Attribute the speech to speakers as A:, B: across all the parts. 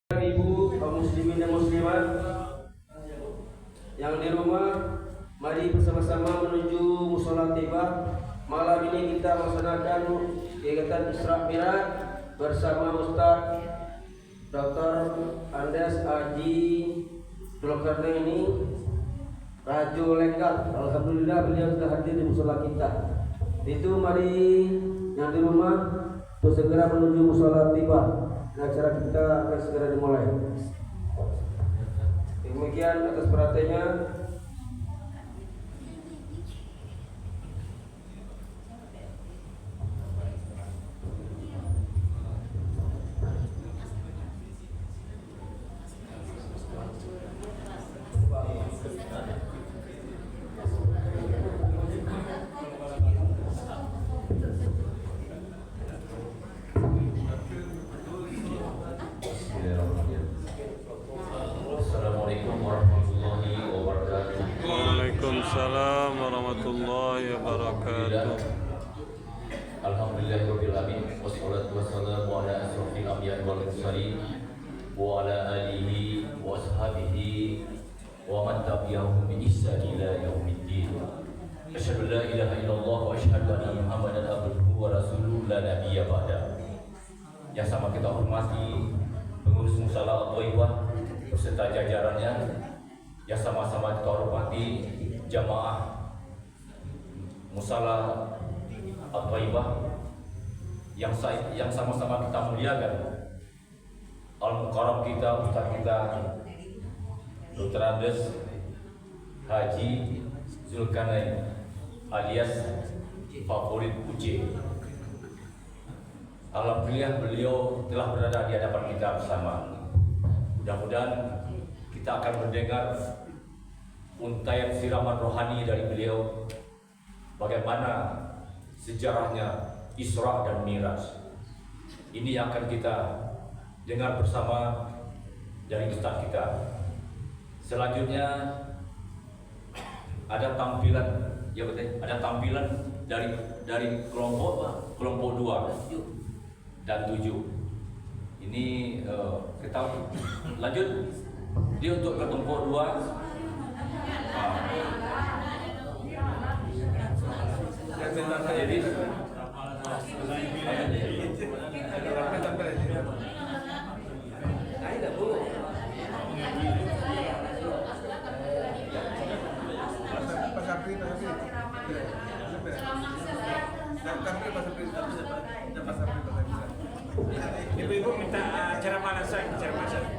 A: Ibu kaum muslimin dan muslimat yang di rumah, mari bersama-sama menuju Mushola Tibah. Malam ini kita melaksanakan kegiatan Isra Mi'raj bersama Ustaz Dr. Andes Haji Zulkarnaini Rajo Lengkap. Alhamdulillah beliau sudah hadir di mushola kita. Itu mari yang di rumah untuk segera menuju Mushola Tibah. Acara kita akan segera dimulai. Demikian atas perhatiannya.
B: Waalaikumsalam warahmatullahi wabarakatuh.
C: Alhamdulillahirabbil alamin wassalatu wassalamu ala asrofil anbiya'i wal mursalin wa ala alihi wa ashabihi wa man tabi'ahum bi ihsan ila yaumiddin. Asyhadu an la ilaha illallah wa asyhadu anna Muhammadan abduhu wa rasuluhu la nabiyya ba'da. Yang sama kita hormati pengurus Mushola At-Thaibah beserta jajarannya, yang sama-sama kita hormati jamaah Mushola At-Thaibah yang sama-sama kita muliakan, Al-Mukarram kita, Ustaz kita Dr. Andes Haji Zulkarnaini alias favorit UC. Alhamdulillah beliau telah berada di hadapan kita bersama. Mudah-mudahan kita akan mendengar untaian siraman rohani dari beliau, bagaimana sejarahnya Isra dan Mi'raj. Ini yang akan kita dengar bersama dari Ustaz kita. Selanjutnya ada tampilan, ya betul, ada tampilan dari kelompok 2 dan 7. Ini kita lanjut. Dia untuk kelompok 2. Jadi
D: Ibu-ibu minta acara mana saya?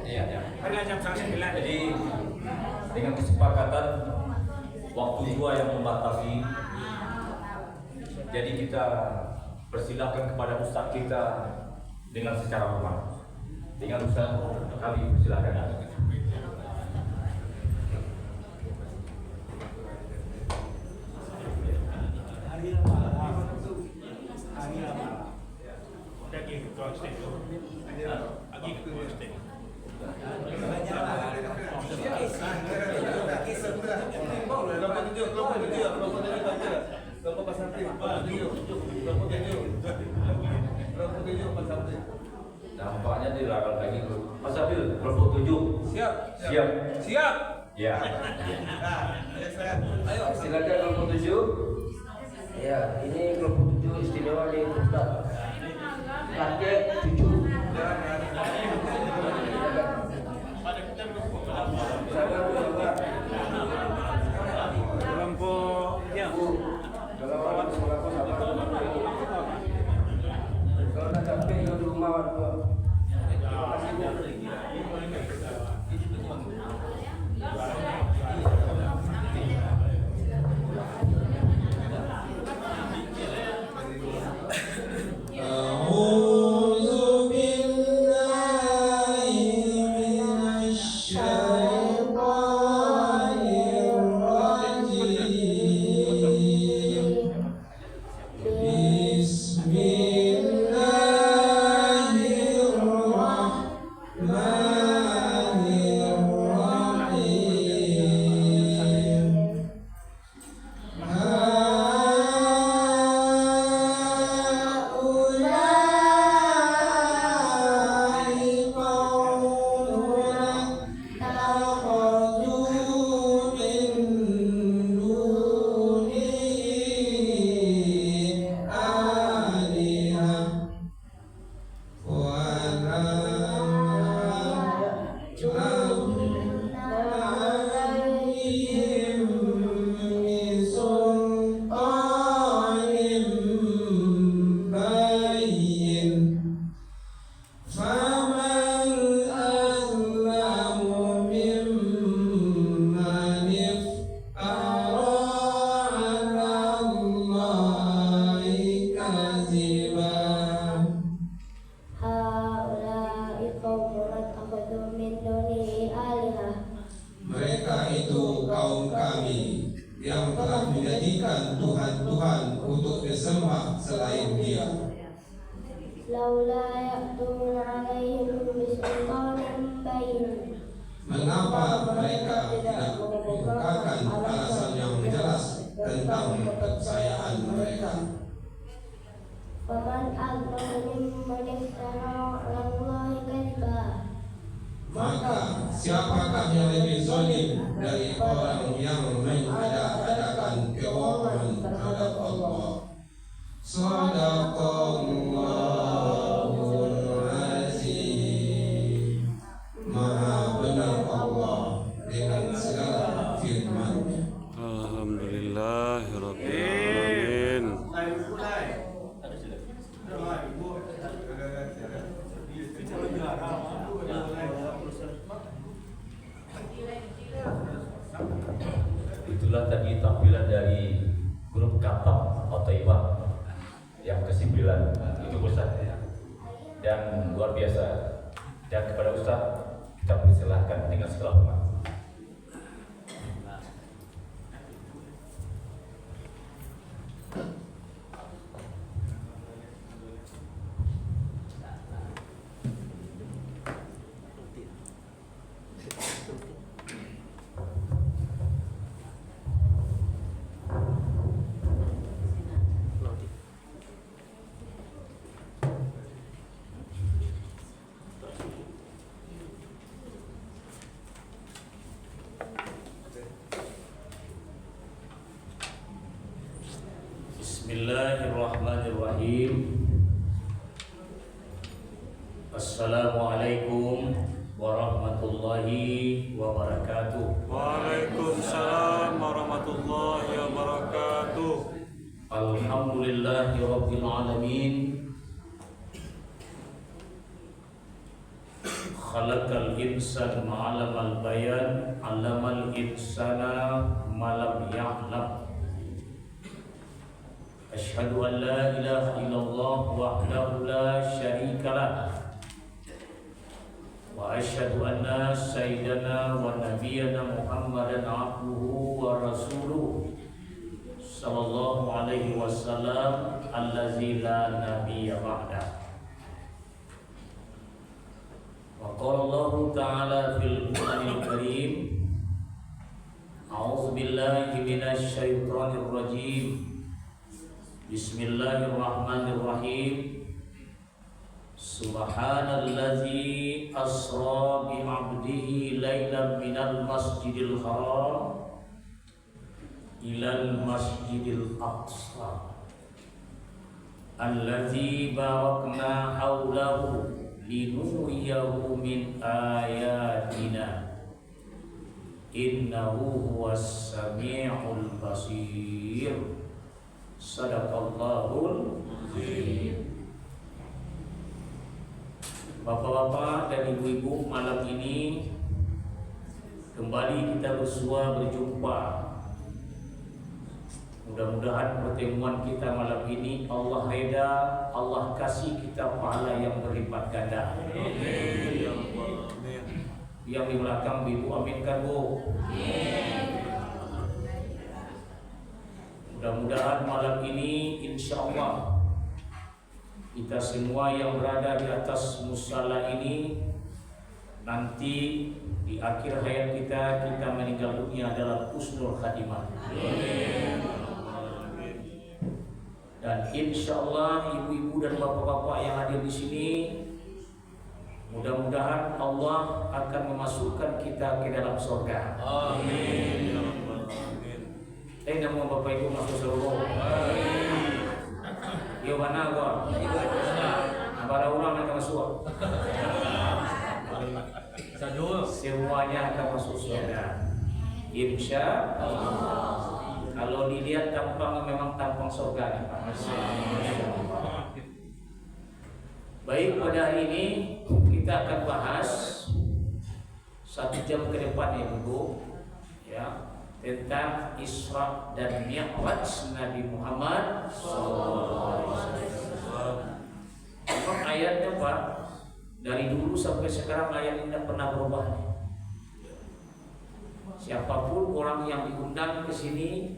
C: iya.
D: Pada jam 9.
C: Jadi dengan kesepakatan waktu 2 yang membatasi, jadi kita persilakan kepada Ustaz kita dengan secara hormat. Dengan Ustaz kami persilakan. Nampaknya dilarang lagi. Mas Abil, kelompok 7. Siap. Ya.
A: Ayo silakan kelompok 7. Ya, ini kelompok 7 istimewa di Ustaz. Kakek 7.
D: Kelompok ya.
A: Kalau ada kakek yang di rumah warga.
E: أعوذ بالله واتخذوا من دونه آلهة.
F: Mereka itu kaum kami yang telah menjadikan Tuhan-Tuhan untuk disembah selain Dia.
E: لولا يأتون عليهم بسلطان بين.
F: Mengapa mereka tidak mengungkapkan alasan yang jelas tentang kepercayaan mereka?
E: فمن أظلم ممن افترى على الله كذبا.
F: Maka siapakah yang lebih zalim dari orang yang mengada-adakan kebohongan terhadap Allah? Shadaqallahul Azim. Maha benar Allah dengan segala firman-Nya.
B: Alhamdulillahirrabbil alamin.
C: Itulah tadi tampilan dari grup Katam Otaibah yang ke-9 itu Ustaz, dan luar biasa. Dan kepada Ustaz kita persilahkan dengan segala hormat. Bismillahirrahmanirrahim. Assalamualaikum warahmatullahi wabarakatuh.
B: Waalaikumsalam warahmatullahi wabarakatuh.
C: Alhamdulillahi rabbil alamin. Khalaqal insana ma'alamal bayan, 'allamal insana ma lam ya'lam. Asyhadu an la ilaha illallah wahdahu la syarika lah, wa asyhadu anna sayyidana wa nabiyyana Muhammadan abduhu wa rasuluh sallallahu alaihi wasallam allazi la nabiyya ba'da. Wa qala Allah ta'ala fil Qur'anil Karim, a'udzu billahi minasy syaithanir rajim. Bismillahirrahmanirrahim. Subhanallazi asra bi 'abdihi lailan minal masjidil haram ilal masjidil aqsa allazi barakna haulahu linuriyahu min ayatina innahu huwas sami'ul basir. Sadaqallahul azim. Bapak-bapak dan ibu-ibu, malam ini kembali kita berjumpa. Mudah-mudahan pertemuan kita malam ini Allah reda, Allah kasih kita pahala yang berlipat ganda.
B: Amin.
C: Yang di belakang ibu aminkan, Bu. Mudah-mudahan malam ini insya Allah kita semua yang berada di atas musala ini nanti di akhir hayat kita meninggal dunia dalam husnul khatimah. Dan insya Allah ibu-ibu dan bapak-bapak yang hadir di sini, mudah-mudahan Allah akan memasukkan kita ke dalam surga.
B: Amin.
C: Nama bapak ibu masuk surga. Yo mana gua? Para orang akan masuk. Semuanya akan masuk surga. Insya Allah. Kalau dilihat tampang memang tampang surga nih Pak. Baik, pada hari ini kita akan bahas 1 jam ke depan ya Bu, ya, tentang Isra dan Mi'raj Nabi Muhammad SAW. Memang ayatnya Pak
G: Dari dulu sampai sekarang ayat ini tidak pernah berubah. Siapapun orang yang diundang ke sini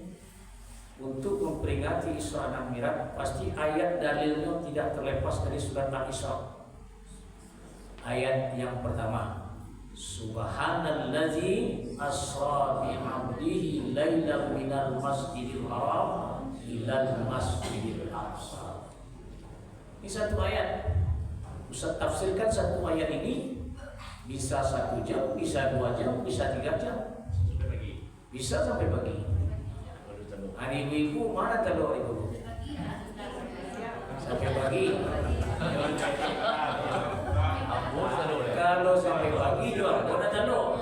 G: untuk memperingati Isra dan Mi'raj, pasti ayat dalilnya tidak terlepas dari surat Al-Isra. Ayat yang pertama, Subhanallazi asra bi 'abdihi lailan minal masjidil haram ilal masjidil aqsa. Ini satu ayat. Ustaz tafsirkan satu ayat ini bisa 1 jam, bisa 2 jam, bisa 3 jam, bisa sampai pagi. Hari ibu mana telur ibu? Sampai pagi. Kalau sampai pagi jual, mana telur?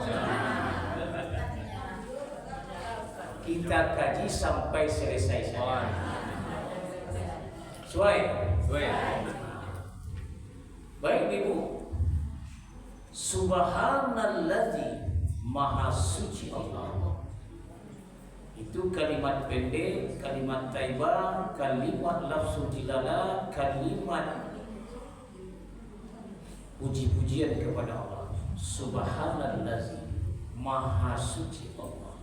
G: Kita kaji sampai selesai saja. Sesuai. Baik ibu, Subhanallazi Maha Suci Allah. Itu kalimat pendek, kalimat thayyibah, kalimat lafzul jilalah, kalimat puji-pujian kepada Allah. Subhanallazi Maha Suci Allah.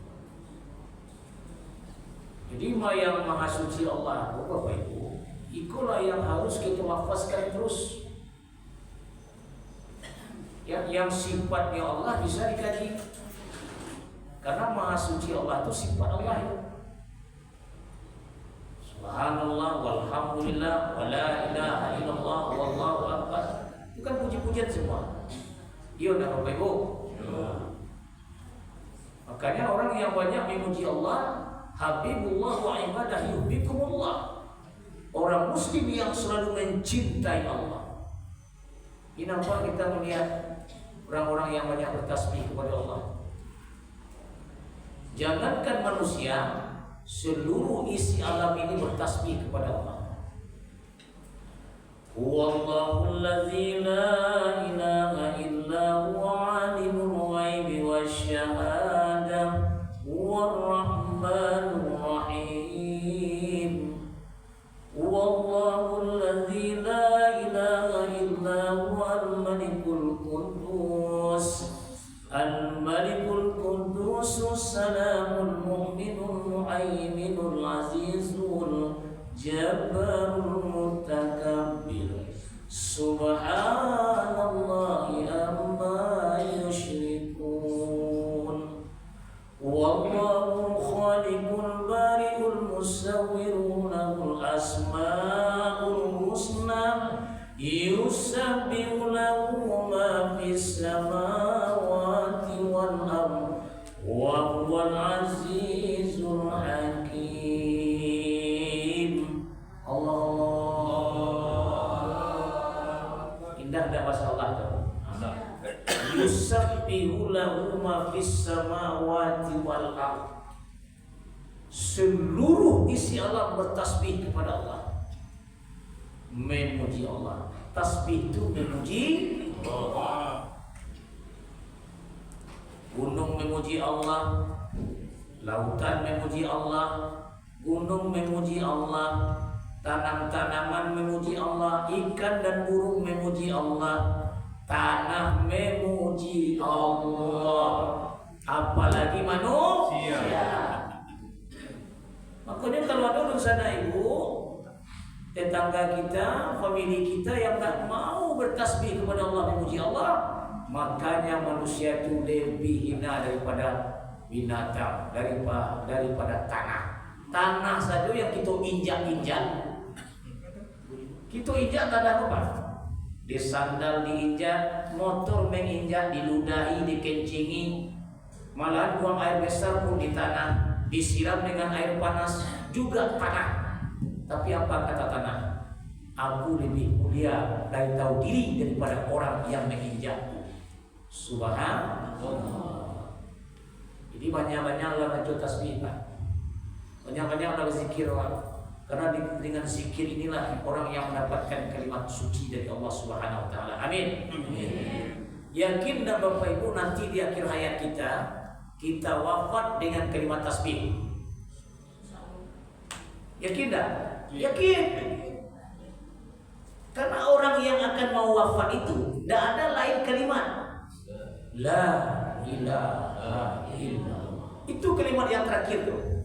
G: Jadi yang Maha Suci Allah, Bapak Ibu, itulah yang harus kita lafazkan terus. Yang sifatnya Allah bisa dikaji, karena Maha Suci Allah itu sifat Allah itu. Subhanallah walhamdulillah wala ilaha illallah wallahu akbar. Bukan puji-pujian semua. Iya dah Bapak Ibu. Makanya orang yang banyak memuji Allah, habibullah wa ibadah yuhibbukumullah. Orang muslim yang selalu mencintai Allah. Ini nampak kita melihat orang-orang yang banyak bertasbih kepada Allah. Jangankan manusia, seluruh isi alam ini bertasbih kepada Allah. Huwallahul ladzi la ilaha illa huwa alimul ghaibi wasyahadah huwar rahmanur rahim. Huwallahul ladzi la ilaha illa huwal malikul qudus al-malikul qudus salamul mu'minul muhaiminul azizul jabbarul mutakabbir. Subhanallahi amma yushrikun. Wallahu khaliqul bari'ul musawwirun lahul asmaul husna yusabbihu lahu ma fis samawati wal ardh wa huwal azizul hakim. Allah. Indah dah bahasa Allah tu. Yusabbihu lahu ma fis samawati wal ardh. Seluruh isi alam bertasbih kepada Allah, memuji Allah. Tasbih itu memuji Allah. Gunung memuji Allah, lautan memuji Allah, gunung memuji Allah, tanam-tanaman memuji Allah, ikan dan burung memuji Allah, tanah memuji Allah, apalagi manusia. Makanya kalau ada urusan ibu, tetangga kita, famili kita yang tak mau bertasbih kepada Allah, memuji Allah, makanya manusia itu lebih hina daripada binatang, daripada tanah. Tanah saja yang kita injak-injak. Kita injak tanah apa? Di sandal diinjak, motor menginjak, diludahi, dikencingi, malahan buang air besar pun di tanah, disiram dengan air panas juga tanah. Tapi apa kata tanah? Aku lebih mulia dari tahu diri daripada orang yang menginjakku. Subhanallah. Jadi banyak-banyaklah baca tasbih, banyak-banyaklah berzikir, karena dengan zikir inilah orang yang mendapatkan kalimat suci dari Allah Subhanahu wa taala. Amin. Yakin dah Bapak Ibu, nanti di akhir hayat kita wafat dengan kalimat tasbih. Yakin dah? Yakin. Karena orang yang akan mau wafat itu tidak ada lain kalimat la ilaha illallah. Itu kalimat yang terakhir tuh.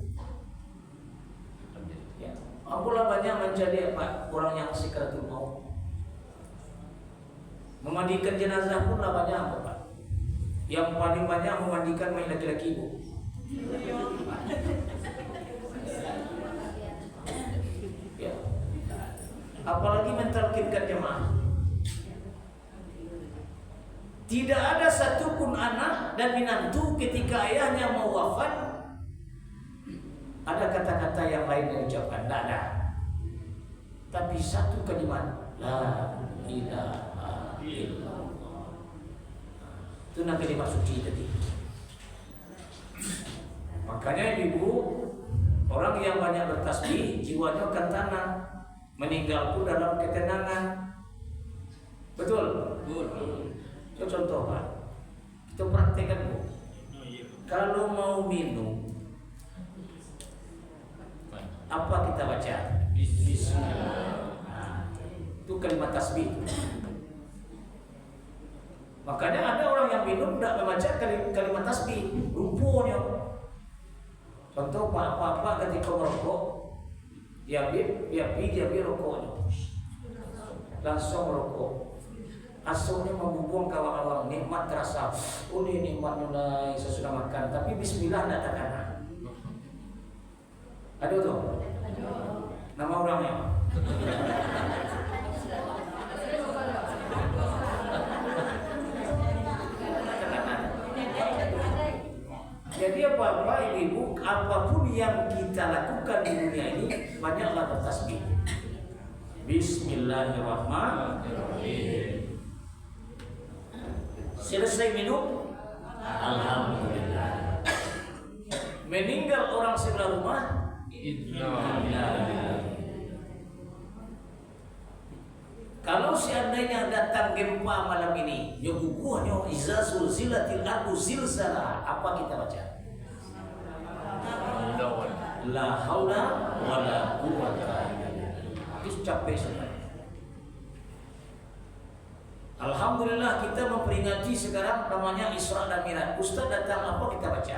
G: Ya, apalah banyak menjadi orang yang sikratul maut. Memandikan jenazah pun lah banyak Pak. Yang paling banyak memandikan main laki-laki Bu. Ya. Apalagi mentalkinkan jemaah. Tidak ada satupun anak dan menantu ketika ayahnya mau wafat ada kata-kata yang lain yang diucapkan, tidak ada. Tapi satu kalimat la ilaha illallah. Itu nak kalimat suci tadi. Makanya ibu, orang yang banyak bertasbih jiwanya akan tenang, meninggal pun dalam ketenangan. Betul? Betul. Itu contoh Pak. Kita praktekkan Bu. Kalau mau minum, apa kita baca? Bismillah. Itu kalimat tasbih. Makanya ada orang yang minum tidak membaca kalimat tasbih, lumpuhnya. Contoh Pak ketika merokok, dia rokoknya, langsung merokok. Asalnya membubuang kawang-kawang, nikmat terasa. Oh ini nikmat mulai sesudah makan, tapi bismillah tidak terkena. Ada tuh? Nama orangnya? Jadi apa ibu, apapun yang kita lakukan di dunia ini banyaklah bertasbih. Bismillahirrahmanirrahim. Selesai minum, alhamdulillah. Meninggal orang sebelah rumah, innalillahi. Kalau seandainya datang gempa malam ini, yuguguhnya iza zulzilatil ardu zilzalah, apa kita baca? La haula wala quwwata illa billah. Itu capek sekali. Alhamdulillah kita memperingati sekarang namanya Isra dan Mi'raj. Ustaz datang apa kita baca?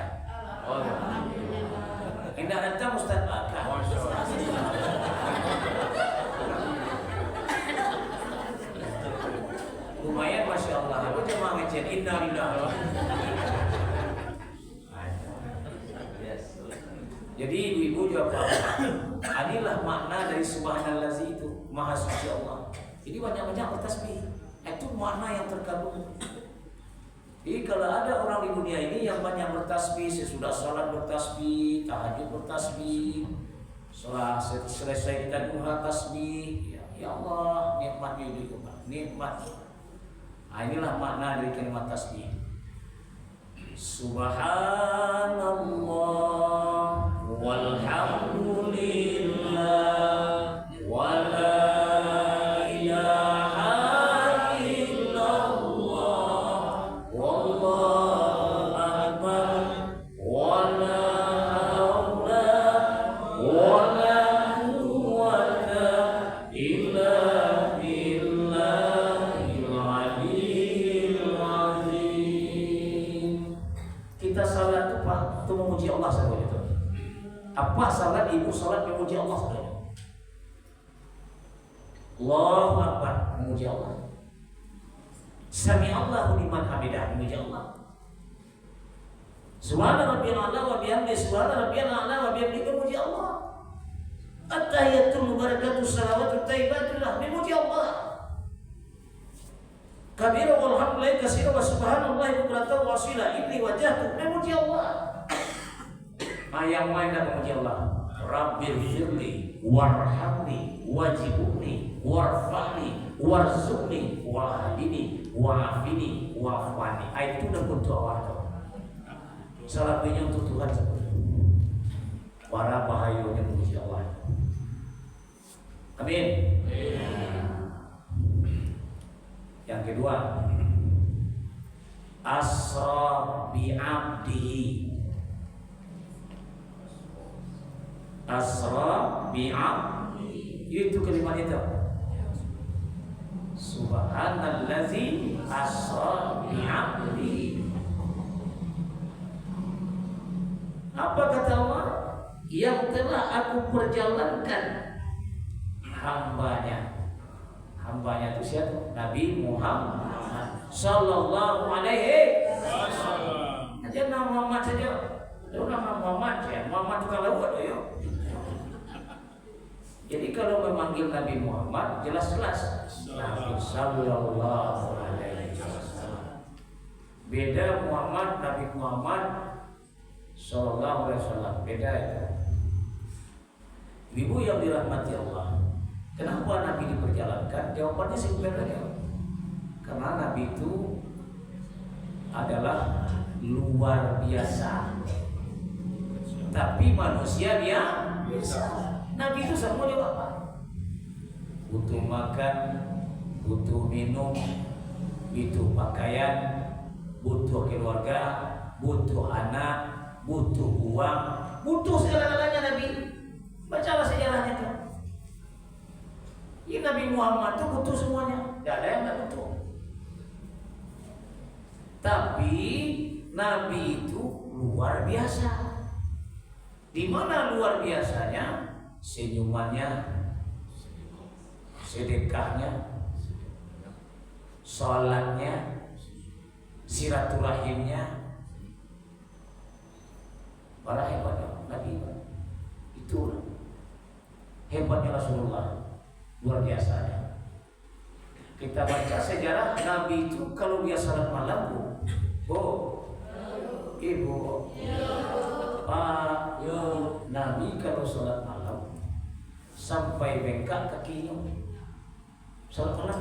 G: Hendak datang Ustaz akan. Lumayan Masya Allah. Aku cuma ngecek innalillahi. Jadi ibu-ibu jawab apa? Inilah makna dari subhanallazi itu, maha suci Allah. Jadi banyak-banyak bertasbih. Itu makna yang terkandung. Jadi kalau ada orang di dunia ini yang banyak bertasbih, sesudah salat bertasbih, tahajud bertasbih, setelah selesai kita duha tasbih, ya Allah nikmat itu nikmat. Nah, inilah makna dari kalimat tasbih. Subhanallah walhamdulillah wala apa salat ibu salat memuji Allah saudara. Allahu Akbar memuji Allah. Sami Allahu liman hamidah memuji Allah. Subhana rabbiyal a'la wa bihamdihi subhana rabbiyal a'la wa bihamdihi memuji Allah. At-tahiyatul mubarakatuh salawatut thayyibatullah memuji Allah. Kabira walhamdulillahi katsira wa subhanallahi bukratan wa asila inni wajhatu memuji Allah. Yang lain dan memuji Allah. Rabbil firli warhamni wajibuni warfa'ni warzuqni wahdini wa'afini wa'afwani. Itu udah bentuk Allah. Salahnya untuk Tuhan sebetulnya. Para bahayanya memuji Allah. Amin. Yang kedua, asra bi'abdihi. Asra bi'abdihi, itu kalimat itu. Subhanallazi asra bi'abdi. Apa kata Allah? Yang telah aku perjalankan hambanya. Hambanya itu siapa? Nabi Muhammad sallallahu alaihi wasallam. Aja nama Muhammad saja. Itu nama Muhammad ya. Muhammad kalau ada ya. Jadi kalau memanggil Nabi Muhammad jelas-jelas Nabi sallallahu alaihi wasallam. Beda Muhammad, Nabi Muhammad sallallahu alaihi wasallam, beda itu. Ibu yang dirahmati Allah, kenapa Nabi diperjalankan? Jawabannya sebenarnya karena Nabi itu adalah luar biasa, tapi manusia biasa. Nabi itu semuanya apa? Butuh makan, butuh minum, butuh pakaian, butuh keluarga, butuh anak, butuh uang, butuh segala-galanya Nabi. Bacalah sejarahnya tuh. Ini Nabi Muhammad tuh butuh semuanya, tidak ada yang tidak butuh. Tapi Nabi itu luar biasa. Di mana luar biasanya? Senyumannya, sedekahnya, sholatnya, silaturahimnya. Para hebatnya Nabi itu hebatnya Rasulullah, luar biasanya. Kita baca sejarah Nabi itu kalau dia salat malam, Ibu, Pak, Nabi kalau salat malam sampai bengkak kakinya. Salat malam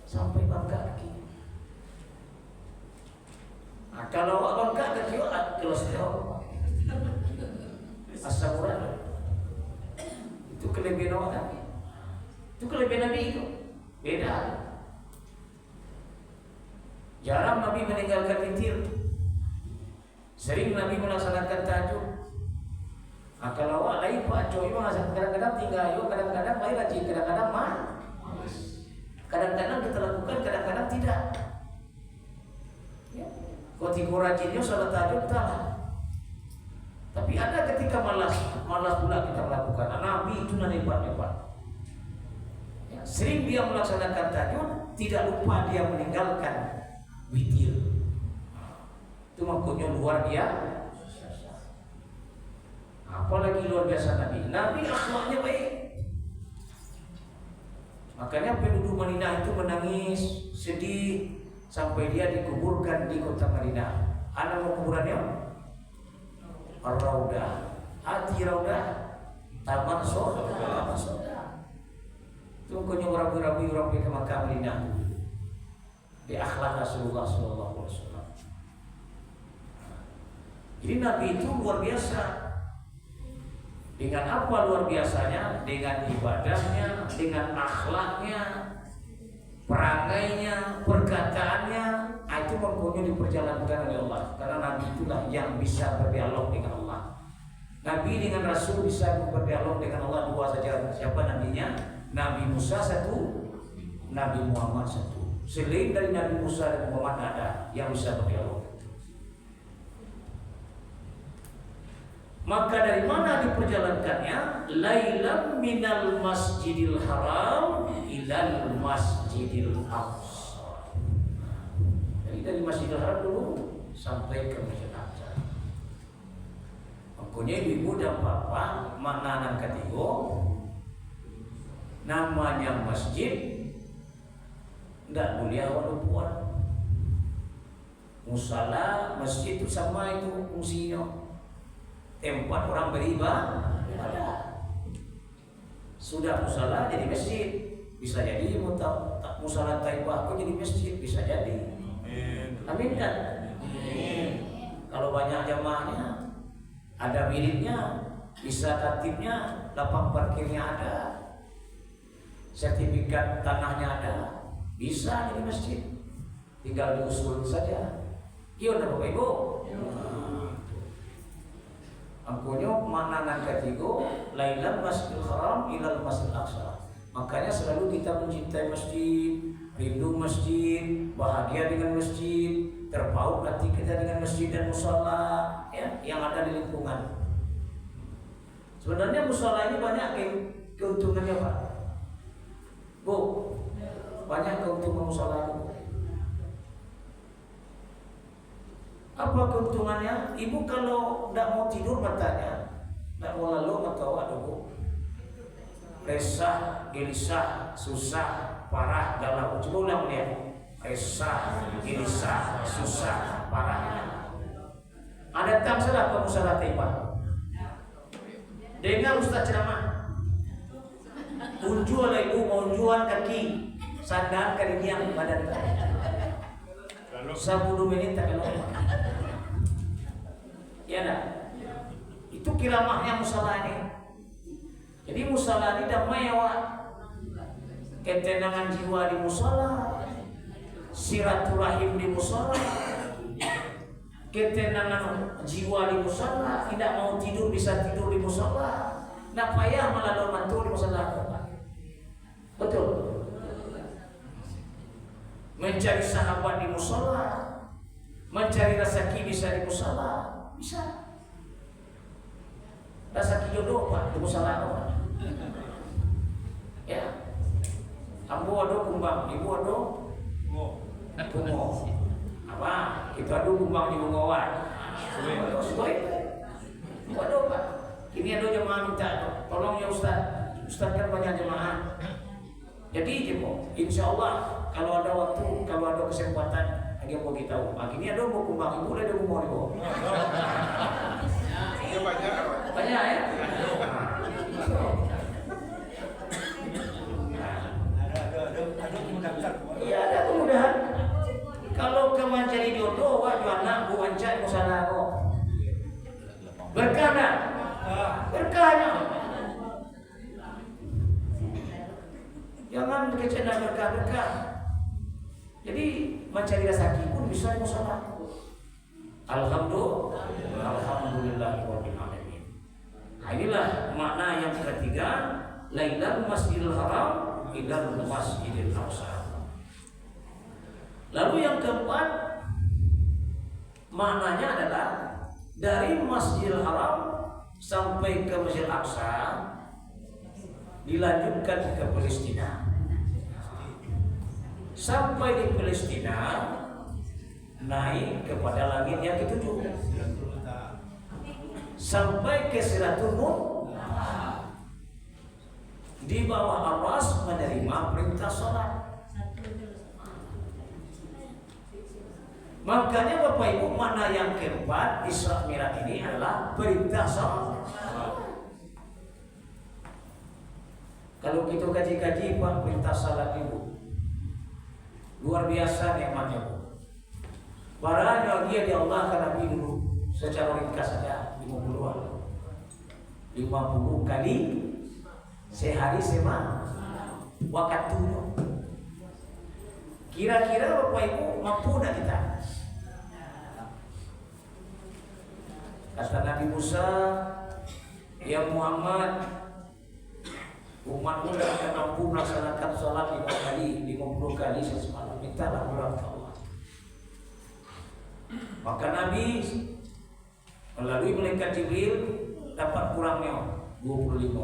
G: sampai bengkak kakinya. Nah, kalau bengkak kakinya kolesterol, asam urat. Itu kelebihan orang. Itu kelebihan Nabi itu. Beda. Jarang Nabi meninggalkan witir. Sering Nabi melaksanakan tahajud. Nah, kalau awak lain Pak Coy kadang-kadang tinggal, kadang-kadang lain rajin, kadang-kadang malas. Kadang-kadang kita lakukan, kadang-kadang tidak. Ya. Kalau tiga rajinnya salat tahajud tak. Tapi ada ketika malas pula kita melakukan. Nabi itu hebat. Ya, sering dia melaksanakan tahajud, tidak lupa dia meninggalkan witir. Itu maksudnya luar biasa. Apalagi luar biasa Nabi. Nabi akhlaknya baik. Makanya penduduk Madinah itu menangis, sedih sampai dia dikuburkan di kota Madinah. Ada mau kuburannya? Ar-Raudah, hati Raudah, taman surga. Tunggunya rabi-rabi orang ke Makkah Madinah. Di akhlak Rasulullah sallallahu alaihi wasallam. Jadi Nabi itu luar biasa. Dengan apa luar biasanya? Dengan ibadahnya, dengan akhlaknya, perangainya, perkataannya. Itu mempunyai diperjalankan oleh Allah. Karena Nabi itulah yang bisa berdialog dengan Allah. Nabi dengan Rasul bisa berdialog dengan Allah dua saja. Siapa nabinya? Nabi Musa satu, Nabi Muhammad satu. Selain dari Nabi Musa dan Muhammad ada yang bisa berdialog. Maka dari mana diperjalankannya? Lailam minal masjidil haram ilal masjidil aqsa. Jadi dari masjidil haram dulu sampai ke masjidil aqsa. Mempunyai ibu dan bapak makanan ketiga. Namanya masjid. Tidak boleh awal buat. Musala, masjid itu sama itu fungsinya. Tempat orang beribadah. Sudah musala jadi masjid, bisa jadi musala taibah pun jadi masjid, bisa jadi. Amin kan? Kalau banyak jamaahnya, ada miliknya, bisa tatibnya, lapang parkirnya ada, sertifikat tanahnya ada, bisa jadi masjid. Tinggal diusul saja. Iya, Bapak Ibu. Angkonya makanan ketiga lailan masjidil haram ilal masjidil aqsa. Makanya selalu kita mencintai masjid, rindu masjid, bahagia dengan masjid, terpaut hati kita dengan masjid dan musola ya, yang ada di lingkungan. Sebenarnya musola ini banyak keuntungannya Pak. Bu, banyak keuntungan musola itu. Apa keuntungannya? Ibu kalau tidak mau tidur matanya, tidak mau lalu atau aduh Bu, resah, gelisah, susah, parah, galau. Coba ulang lihat. Resah, gelisah, susah, parah. Ada datang salah ke musola Pak. Dengar Ustaz ceramah. Unjual ibu mau unjuan kaki, sandarkan yang badan. 10 menit tak keluar. Ya dah. Itu kiramahnya musola ini. Jadi musola ini damai awak. Ketenangan jiwa di musola, silaturahim di musola, ketenangan jiwa di musola, tidak mau tidur bisa tidur di musola. Nak payah malah mantul di musola. Betul. Mencari sahabat di musola, mencari rezeki bisa di musola, bisa. Rezeki jodoh Pak di musola Pak. Ya. Ambo ado kumbang, ibu ado bungo. Apa? Kita ado kumbang di bungowan. Suai. Ibu ado Pak. Ini ada jemaah minta, tolong ya Ustaz. Ustaz kan banyak jemaah. Jadi jemaah, insya Allah kalau ada waktu, kalau ada kesempatan, dia mau kita tahu. Ini ada mau kumbang, ibu ada bungo ibu. Banyak ya. Iya ada kemudahan. Kalau kamu mencari jodoh, wah anak bukan cari musola kok. Berkah dah. Berkahnya. Jangan kecil berkah. Jadi mencari rezeki pun bisa di musola. Alhamdulillahirabbil alamin. Nah, inilah makna yang ketiga, Lailal Masjidil Haram ilal Masjidil Aqsa. Lalu yang keempat, maknanya adalah dari Masjidil Haram sampai ke Masjidil Aqsa dilanjutkan ke Palestina. Sampai di Palestina naik kepada langit yang ketujuh. Sampai ke Sidratul Muntaha. Di bawah Aras menerima perintah salat. Makanya Bapak Ibu, mana yang keempat Isra Mi'raj ini adalah perintah salat. Kalau kita kaji-kaji Pak perintah salat Ibu, luar biasa nikmatnya Bu. Para bahagia di Allah kan Nabi dulu secara ringkas saja 50 kali sehari waktunya. Kira-kira Bapak Ibu mampu tak kita? Kata Nabi Musa, ya Muhammad, umatmu tidak akan mampu melaksanakan sholat 50 kali semalam. Mintalah pulang ke Allah. Maka Nabi melalui malaikat Jibril dapat kurangnya 25.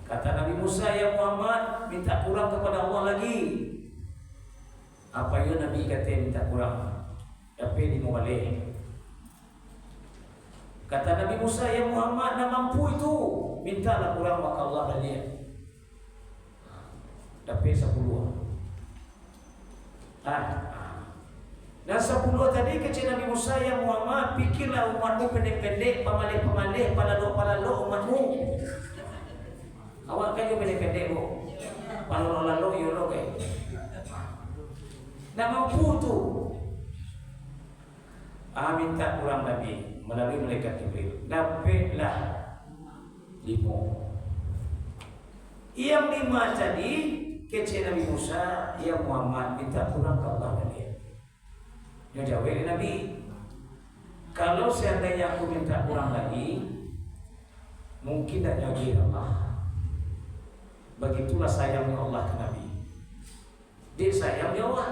G: Kata Nabi Musa, ya Muhammad, minta kurang kepada Allah lagi. Apa ya Nabi kata minta kurang? Tapi di mualih. Kata Nabi Musa, ya Muhammad, nak mampu itu, mintalah kurang maka Allah dan dia. Tapi 10. Dan 10 tadi kecil Nabi Musa, ya Muhammad, pikirlah umatmu pendek-pendek, pemalih-pemalih, palalo-palalo umatmu. Awak kan juga pendek-pendek bu, palalo-palalo yolo kayak. Nak mampu tu. Minta kurang Nabi melalui malaikat Jibril. Dapatlah 5. Yang 5 tadi kecil Nabi Musa, ya Muhammad, minta kurang ke Allah dan dia. Dia jawab Nabi, kalau seandainya aku minta kurang lagi, mungkin tak jadi Allah. Begitulah sayangnya Allah ke Nabi. Dia sayang Allah.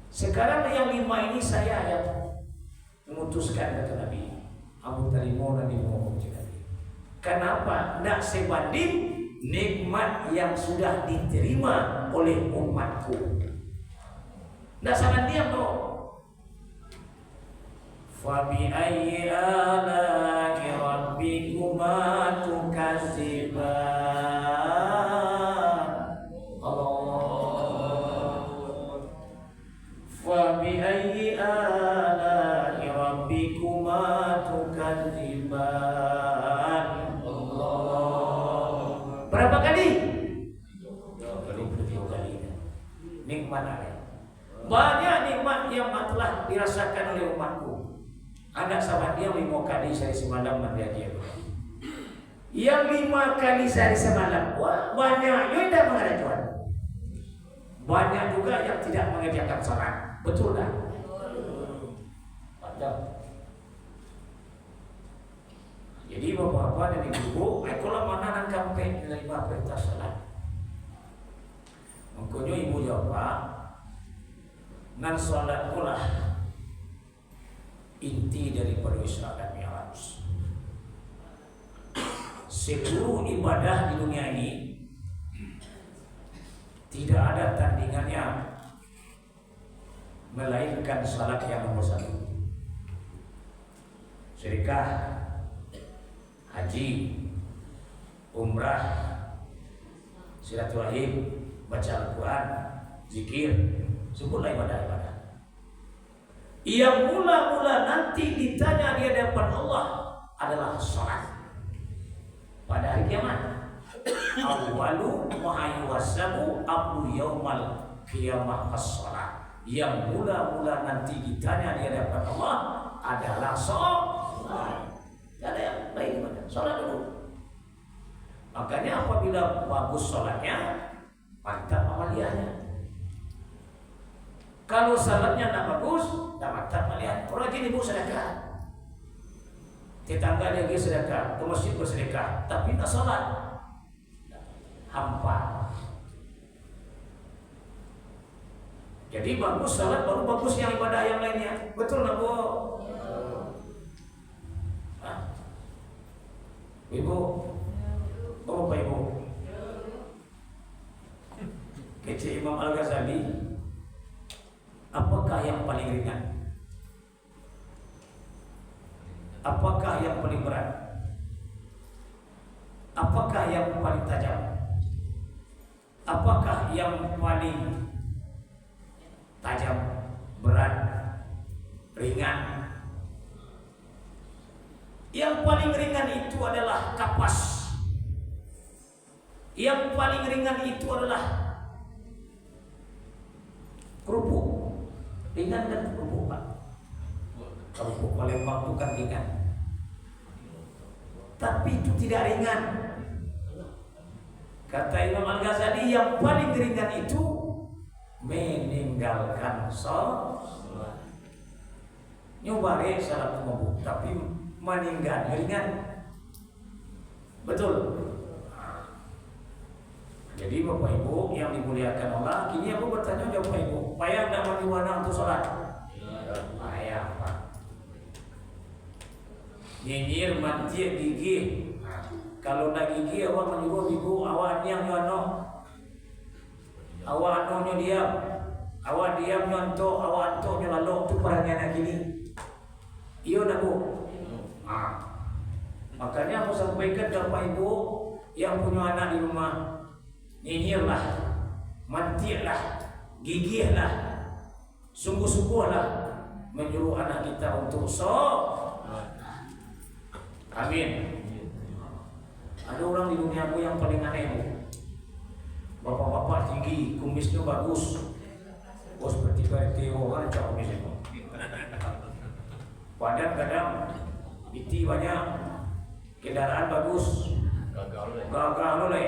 G: Sekarang yang 5 ini saya yang memutuskan kata Nabi. Aku terima Nabi Muhammad Nabi. Kenapa? Nak sebanding nikmat yang sudah diterima oleh umatku. Nak sangat diam tu. Fa bi ayyi ala'i rabbikuma tukadziban. Allah. Fa bi ayyi ala'i rabbikuma tukadziban. Allah. Berapa kali? 23 kali. Nikmat ada. Banyak nikmat yang telah dirasakan oleh umatku. Anak sama dia 5 kali sehari semalam dia. Yang 5 kali sehari semalam. Wah, banyak yang tidak mengerti Tuhan. Banyak juga yang tidak mengerjakan salat. Betul tak? Betul. Jadi bapak-bapak dan ibu-ibu, itulah mana nak kampai menerima perintah salat. Makanya ibu jawab, nan salat pula inti daripada Isra dan Mi'raj. Seluruh ibadah di dunia ini tidak ada tandingannya melainkan salat yang nomor 1. Sedekah, haji, umrah, silaturahim, baca Al-Quran, zikir, sebutlah ibadah-ibadah. Yang mula-mula nanti ditanya di hadapan Allah adalah salat pada hari kiamat. Awwalu ma yuhassabu abdu yaumal qiyamah as-salat. Yang mula-mula nanti ditanya di hadapan Allah adalah salat. Tidak ada yang lain, salat dulu. Makanya apabila bagus salatnya, mantap amaliyahnya. Kalau salatnya tak bagus, tak mantap amaliyah. Rajin ibu sedekah, tetangga dia pergi sedekah, ke masjid bersedekah, tapi tak salat, hampa. Jadi bagus salat, baru bagus yang ibadah yang lainnya. Betul tak Bu? Ibu, Bapak Ibu, kece Imam Al-Ghazali, apakah yang paling ringan? Apakah yang paling berat? Apakah yang paling tajam? Apakah yang paling tajam, berat, ringan? Yang paling ringan itu adalah kapas. Yang paling ringan itu adalah kerupuk. Ringan dan kerupuk, Pak. Kerupuk Palembang bukan ringan, tapi itu tidak ringan. Kata Imam Al-Ghazali, yang paling ringan itu meninggalkan salat. Nyoba salat mabuk, tapi meninggal ringan. Betul. Jadi Bapak Ibu yang dimuliakan Allah, kini aku bertanya Bapak Ibu, payah tak mandi wana untuk sholat? Payah, Pak. Nyinyir, mantik, gigi. Kalau nak gigi, awak menyuruh ibu, awak diam nyonok. Awak nonyo diam. Awak diam nyontok, awak antok nyolalok. Itu perangai anak gini. Iyo nak Bu? Makanya aku sampaikan ke Bapak Ibu yang punya anak di rumah, nyinyirlah, mantiklah, gigihlah, sungguh-sungguhlah menyuruh anak kita untuk sholat. Amin. Ada orang di dunia aku yang paling aneh, bapak-bapak tinggi, kumisnya bagus, bos seperti orang cak kumis itu. Badan kadang, piti banyak, kendaraan bagus, gagal oleh.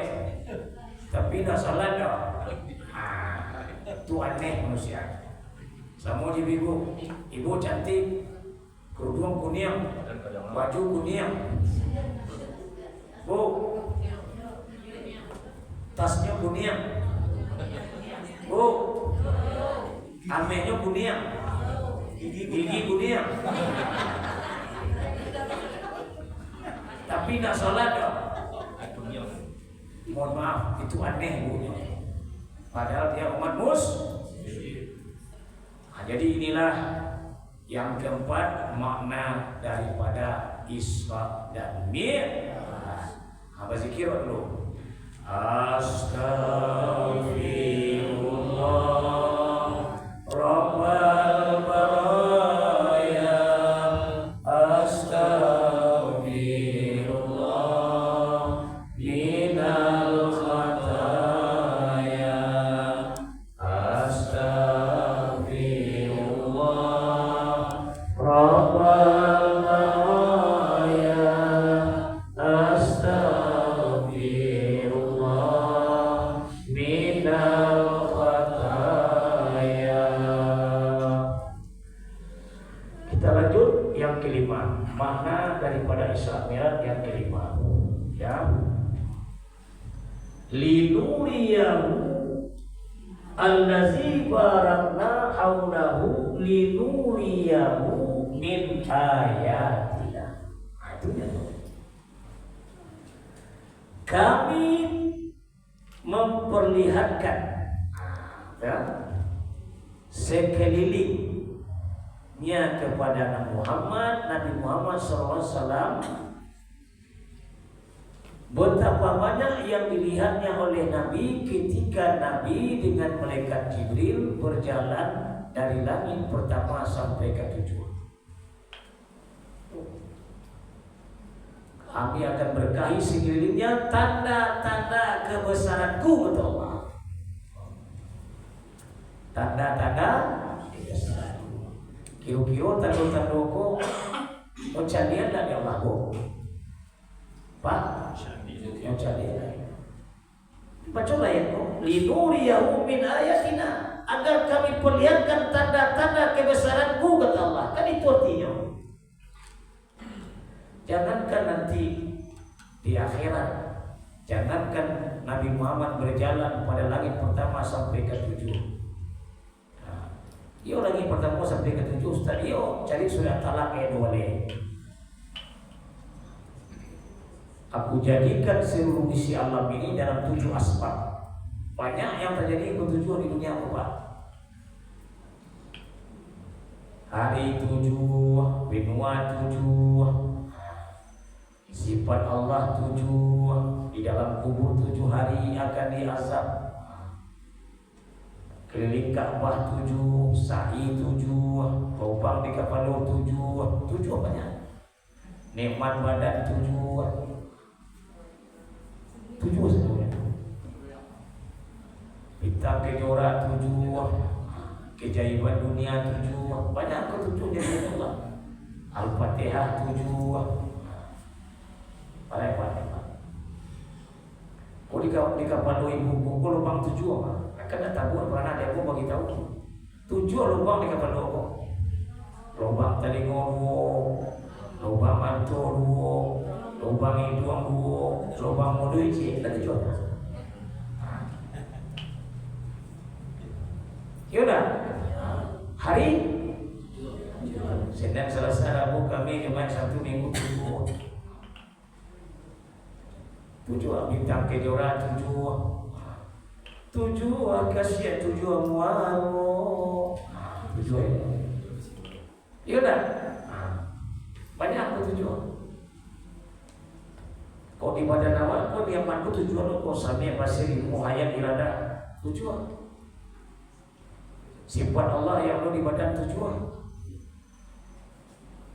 G: Tapi dah salat dah. Itu aneh manusia. Sama ibu, ibu cantik, kerudung kuning, baju kuning. Bu, tasnya kuning. Oh, amenya kuning, gigi kuning. Tapi nak sholat dong. Mohon maaf, itu aneh Bu. Padahal dia umat Nah, jadi inilah yang keempat makna daripada Isra dan Mi'raj. Apa zikir dulu? Astaghfirullah Rabbal baraya. Astaghfirullah minal khataya. Astaghfirullah Rabbal baraya. Astaghfirullah minal khataya. Kita lanjut yang kelima, makna daripada Isra Mi'raj yang kelima. Ya. Linuriyahu allazi barakna haulahu linuriyahu min ayatina. Nah, itu ya. Kami memperlihatkan ya, sekelilingnya kepada Nabi Muhammad SAW betapa banyak yang dilihatnya oleh Nabi ketika Nabi dengan malaikat Jibril berjalan dari langit pertama sampai ke tujuan. Kami akan berkahi sekelilingnya tanda-tanda kebesaranku, kata Allah. Tanda-tanda kebesaranku. Kira-kira tanda-tandaku mencarian dari Allah. Pak, mencarian. Baca ayatku. Linuriyahu min ayatina, agar kami perlihatkan tanda-tanda kebesaranku, kata Allah. Kan itu artinya. Jangankan nanti di akhirat, jangankan Nabi Muhammad berjalan pada langit pertama sampai ke 7. Nah, yo langit pertama sampai ke 7, Ustaz, yo cari surat Talaq ayat 2. Aku jadikan seluruh isi alam ini dalam 7 asbab. Banyak yang terjadi bertujuan di dunia Pak. Hari 7, benua 7, sifat Allah 7, di dalam kubur 7 hari akan diazab, keliling Ka'bah 7, sa'i 7, lubang di kepala 7 apanya? Nikmat badan 7 sebenarnya. Bintang kejora 7, keajaiban dunia 7, banyak ke 7 dari Allah. Al-Fatihah 7. Paling. Kau di kapal ibu buku lubang 7 apa? Akan tabur pernah ada ibu bagi tahu. 7 lubang di kapal ibu. Lubang telingowo, lubang mantowo, lubang hidung wo, lubang mulut isi, dan 7 apa? Yaudah, hari Senin, Selasa, Rabu, Kamis, Jumat, Sabtu, Minggu 7 bintang kejora 7 akasia 7 muaro 7 iya dah banyak ke 7. Kau di badan awal kau dia mandu 7 kau sami pasir muhayat irada 7. Sifat Allah yang ada di badan 7.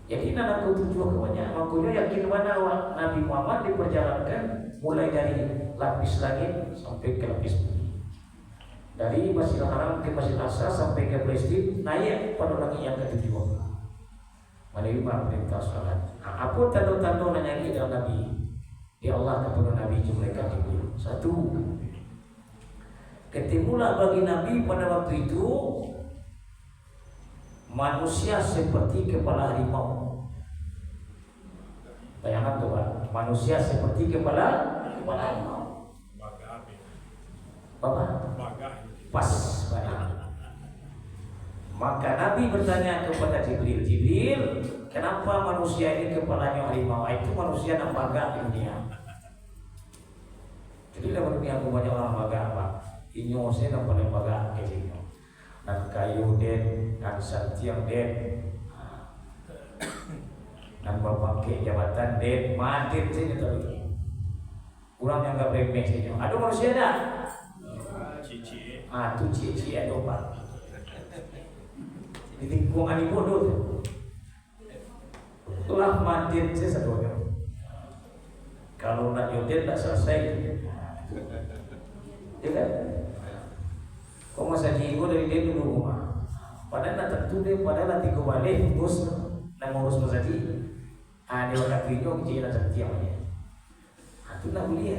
G: Jadi nak aku 7 kebanyakan makanya yakin mana Nabi Muhammad diperjalankan mulai dari lapis langit sampai ke lapis bumi, dari Masjidil Haram ke Masjidil Aqsa sampai ke Palestina, naik pada langit yang ke-7 menerima perintah salat. Nah, apa tanda-tanda nanya dalam Nabi di Allah kepada Nabi mereka Jibril? 1, ketemulah bagi Nabi pada waktu itu manusia seperti kepala harimau. Bayangkan tuh Pak, manusia seperti kepala harimau. Bapak
D: Baga.
G: pas banyak. Maka Nabi bertanya kepada Jibril, Jibril, kenapa manusia ini kepalanya harimau? Itu manusia yang baga di dunia. Jadi dalam dunia aku banyak orang baga apa? Inyo saya yang paling baga ke sini. Dan kayu den, dan santiang den, dan bapak ke jabatan den, madin sih gitu. Kurang yang gak remeh sih. Ada manusia dah.
D: Cici.
G: Tu cici ada pak. Jadi buang ani bodoh. Itulah madin sih satunya. Kalau nak jodoh tak selesai. Ya kan? Kau masa jiwa dari dia dulu rumah. Padahal nak tentu dia padahal nanti kau balik terus nak ngurus masaji. Dia orang video kecil nak cantik aja. Itu nak beli ya.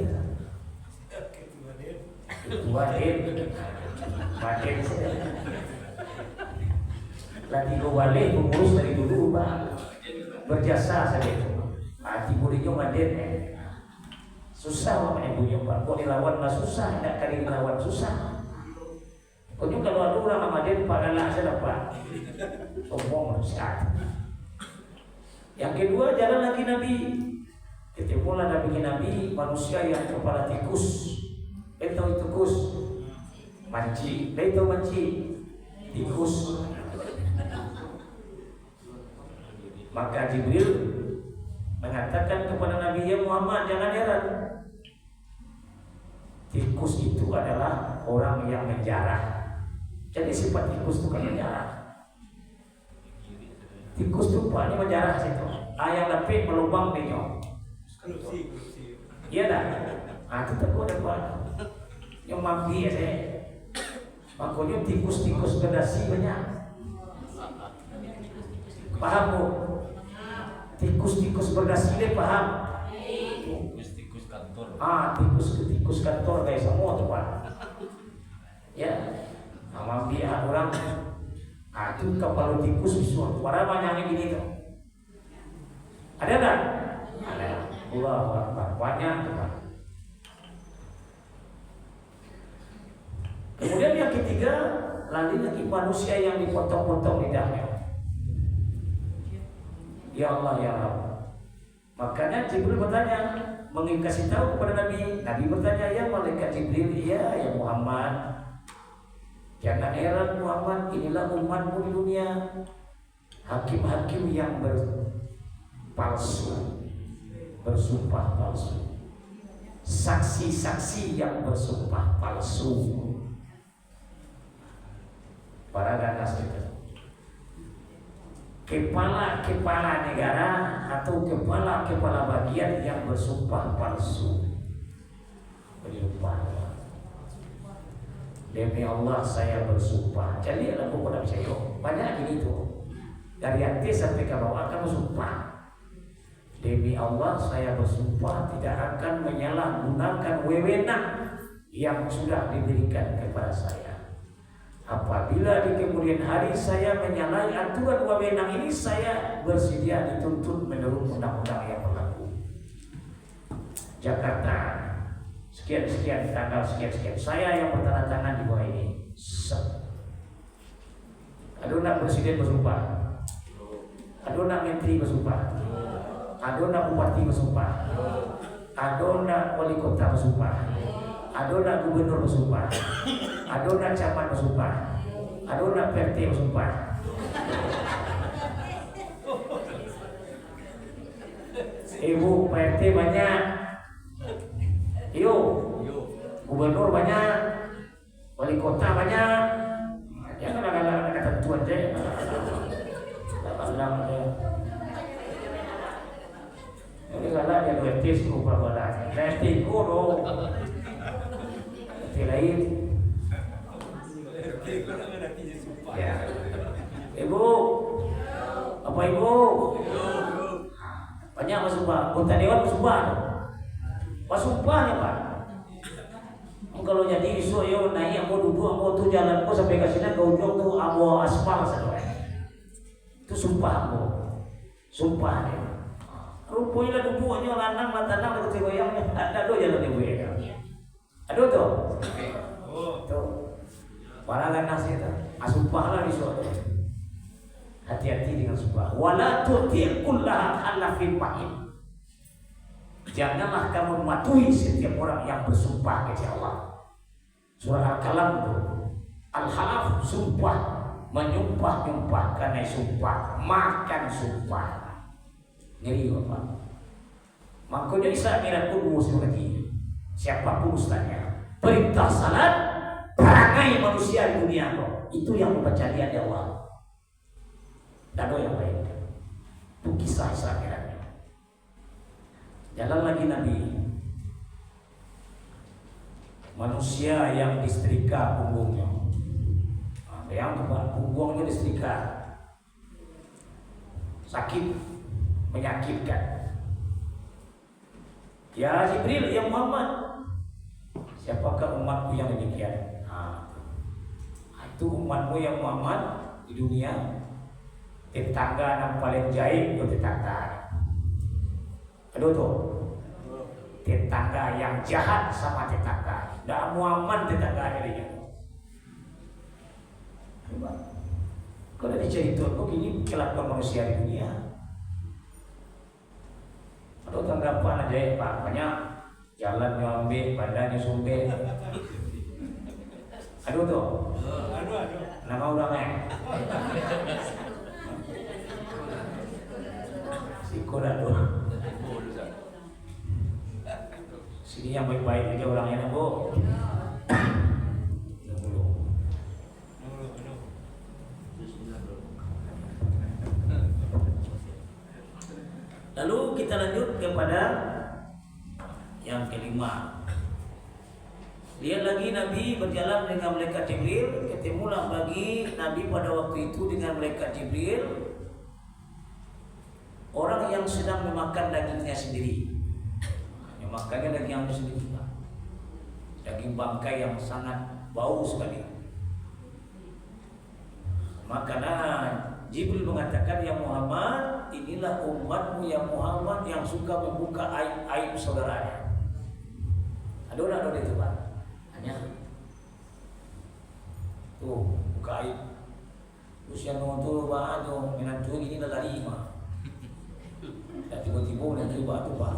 G: Makin lagi kau balik mengurus dari dulu bang. Berjasa saja itu. Hati burinya maden. Susah makanya punya pak. Kau dilawan lah susah, tidak kali dilawan susah. Kau kalau ada orang nama dia pak galak saya dapat. Sombong susah. Yang kedua jalan lagi Nabi. Ketemulah Nabi manusia yang kepala tikus. Itu tikus. Manci, itu manci. Tikus. Maka Jibril mengatakan kepada Nabi ya Muhammad jangan heran. Tikus itu adalah orang yang menjarah. Jadi sifat tikus itu kan menjarah. Tikus itu paling menjarah situ. Ayam lapik melubang dia. Iya dah. Itu terkau dapat. Yang mampi ya saya. Makanya tikus-tikus berdasi banyak. Paham bu? Tikus-tikus berdasi dia paham.
C: Tikus kantor.
G: Tikus kantor kayak semua tuh pak. Ya. Mampi orang. Itu kapal tikus visual. Para banyaknya gini tuh. Ada tak? Ada. Banyak tuh pak. Kemudian yang ketiga, lagi manusia yang dipotong-potong lidahnya. Ya Allah ya Allah. Makanya Jibril bertanya, mengasih tahu kepada Nabi. Nabi bertanya, ya malaikat Jibril, ya Muhammad. Jangan heran Muhammad, inilah umatmu di dunia. Hakim-hakim yang berpalsu, bersumpah palsu. Saksi-saksi yang bersumpah palsu. Para ganas itu. Kepala negara atau kepala bagian yang bersumpah palsu. Bersumpah. Demi Allah saya bersumpah. Jadi aku pada saya banyak gini tuh. Dari hati sampai ke bawah akan bersumpah. Demi Allah saya bersumpah tidak akan menyalahgunakan wewenang yang sudah diberikan kepada saya. Apabila di kemudian hari saya menyalahi aturan wewenang ini, saya bersedia dituntut menurut undang-undang yang berlaku. Jakarta, sekian tanggal sekian. Saya yang bertanda tangan di bawah ini. Aduna presiden bersumpah. Aduna menteri bersumpah. Aduna bupati bersumpah. Aduna wali kota bersumpah. Adona gubernur bersumpah. Adona camat bersumpah. Adona PRT bersumpah. Ibu PRT banyak. Gubernur banyak. Wali kota banyak. Ya kan ada ketentuan aja. Ini kalau yang etis berapa lah? Etis dong. Lain. Ya. Ibu, apa ibu? Banyak bersumpah. Kota Dewan bersumpah. Bersumpahnya pak. Kalau jadi isu yo naik aku duduk aku tuh jalan aku sampai ke sini ke ujung tuh aku aspal saja. Itu sumpah aku. Sumpah dia. Rupanya duduknya lanang matanang itu goyangnya. Ada do jalan ibu ya. Aduh tuh. Tuh. Paralan nasi itu. Asumpahlah di surga. Hati-hati dengan sumpah. Wala tuti' kullaha halafin mahin. Janganlah kamu mematuhi setiap orang yang bersumpah kepada Allah. Surah Al-Qalam itu. Al-halaf sumpah, menyumpah-nyumpah karena sumpah, makan sumpah. Ngeri Bapak. Makanya Islam pun musuh lagi. Siapapun ustaznya, perintah salat, perangai manusia di dunia itu yang membaca dia Allah. Dan yang lain. Itu kisah Islam kiranya. Jalan lagi Nabi. Manusia yang disetrika punggungnya. Ada yang punggungnya disetrika. Sakit, menyakitkan. Ya Jibril, ya Muhammad, siapakah umatku yang demikian? Itu umatmu yang Muhammad di dunia. Tetangga yang paling jahil itu tetangga. Aduh tuh, tetangga yang jahat sama tetangga. Tidak Muhammad tetangga dirinya. Kalau diceritakan begini kelakuan manusia di dunia. Atau tanggapan aja ya Pak, banyak jalan nyambe, badannya sumbe. Aduh tuh, nama orangnya. Sikut aduh. Sini yang baik-baik aja orangnya Bu. Lalu kita lanjut kepada yang kelima. Lihat lagi Nabi berjalan dengan malaikat Jibril. Ketemulah lagi Nabi pada waktu itu dengan malaikat Jibril. Orang yang sedang memakan dagingnya sendiri. Makannya daging yang sendiri. Daging bangkai yang sangat bau sekali. Makanya Jibril mengatakan, ya Muhammad, inilah umatmu ya Muhammad yang suka membuka aib saudaranya. Ada itu Pak. Hanya tuh buka aib. Terus yang nonton Pak, menantu ini dah lari mah. Dan tiba-tiba menantu Pak tu Pak.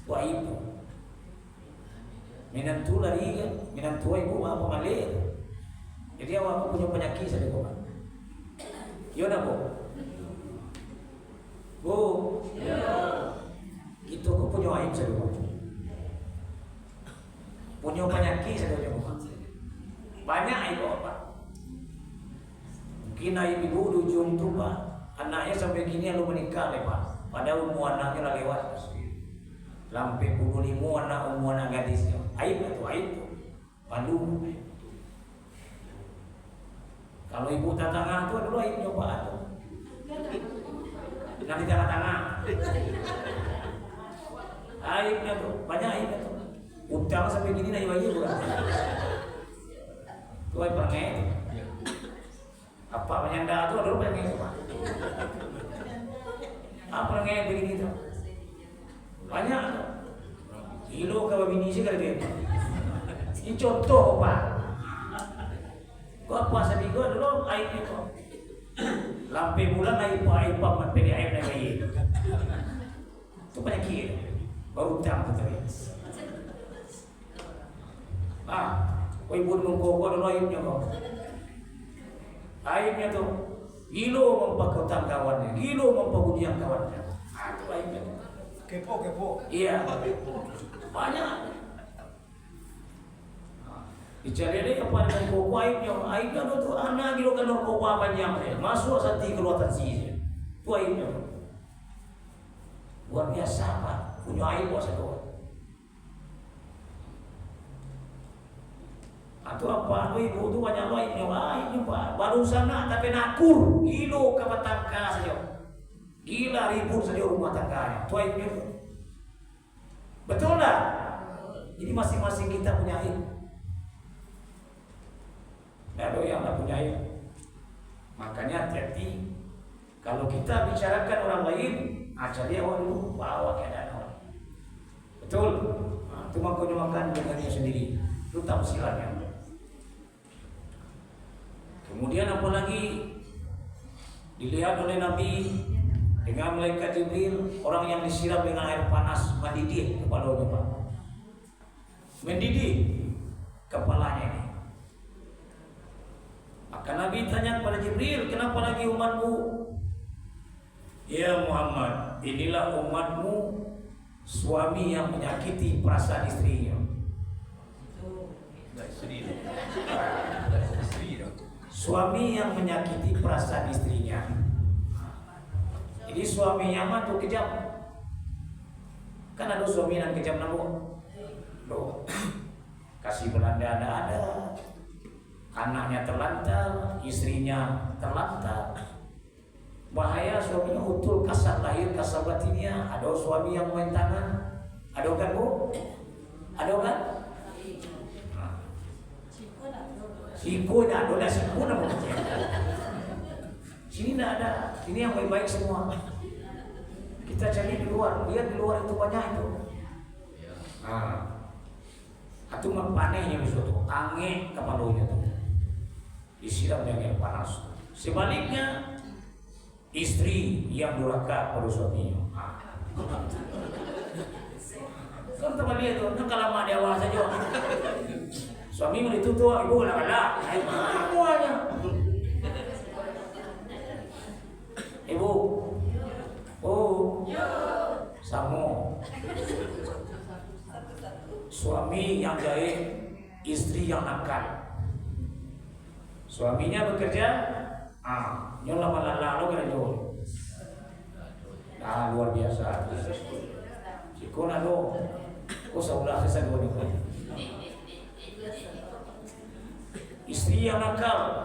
G: Itu aib tu. Menantu lari kan, menantu ibu apa malih. Jadi awak punya penyakit saja Pak. Yo nak Bu? Bu? Ya. Itu aku punya aib saja Bu. Punya penyakit saja Bu. Banyak aib Pak. Mungkin aib ibu di ujung tu Pak. Anaknya sampai gini lalu menikah le Pak. Padahal umur anaknya lah lewat. Lampai 25 anak gadisnya. Aib tu, aib tu. Malu. Kalau ibu tatangga tu dulu aibnya Pak tu. Nanti tengah-tengah. Aibnya tu, banyak aibnya tu. Utang sampai gini nak ibu bukan. Tu aib perangai. Apa penyanda tu dulu perangai tu Pak. Apa perangai begini tu? Banyak tu. Kilo kalau bini sih kalau dia. Ini contoh Pak. Kau puasa di gua dulu aib itu. Lampai bulan aib mat pedi aib nak bayi. Itu penyakit. Baru utang tu tadi. Kau ibu nunggu dulu aibnya kau. Aibnya tu gilo memperkutang kawannya, gilo mempergudian kawannya. Itu aibnya. Kepo. Iya. Banyak. Dicari dia apa dengan kau aibnya tu anak gilo kan kau panjang masuk sati keluar tansi tu aibnya luar biasa Pak, punya aib satu. Atau apa ibu tu banyak aibnya Pak, baru sana tapi nakur gilo ke tangga saja, gila ribut saja rumah tangganya, tu aibnya. Betul tak? Jadi masing-masing kita punya aib. Ada yang tak punya aib. Makanya hati-hati. Kalau kita bicarakan orang lain, ajar dia orang dulu bawa keadaan orang. Betul. Itu makanya makan dengannya sendiri. Itu tafsirannya. Kemudian apalagi dilihat oleh Nabi dengan malaikat Jibril, orang yang disiram dengan air panas mendidih kepalanya, Pak. Mendidih kepalanya ini. Maka Nabi tanya kepada Jibril, kenapa lagi umatmu? Ya Muhammad, inilah umatmu, suami yang menyakiti perasaan istrinya. Suami yang menyakiti perasaan istrinya. Jadi suami yang tuh kejam. Kan ada suami yang kejam namun. Loh, kasih belanda ada. Anaknya terlantar, istrinya terlantar. Bahaya suaminya utul kasar lahir kasar batinnya. Ada suami yang main tangan. Ada kan Bu? Ada kan? Siku dah ada siku nama. Sini tidak ada. Ini yang baik-baik semua. Kita cari di luar. Lihat di luar itu banyak itu. Itu panehnya itu. Angin kepalanya itu. Disiram dengan air panas. Sebaliknya istri yang durhaka pada suaminya. Kan teman lihat tuh, kan kalau mak dia awal saja. Suami mau ditutup, ibu lah. Semuanya. Ibu, Samo. Suami yang baik, istri yang nakal. Suaminya bekerja, nyola malah lalu kena jual. Luar biasa. Sikona lo, kau saulah sesa dua ni. Istri yang nakal.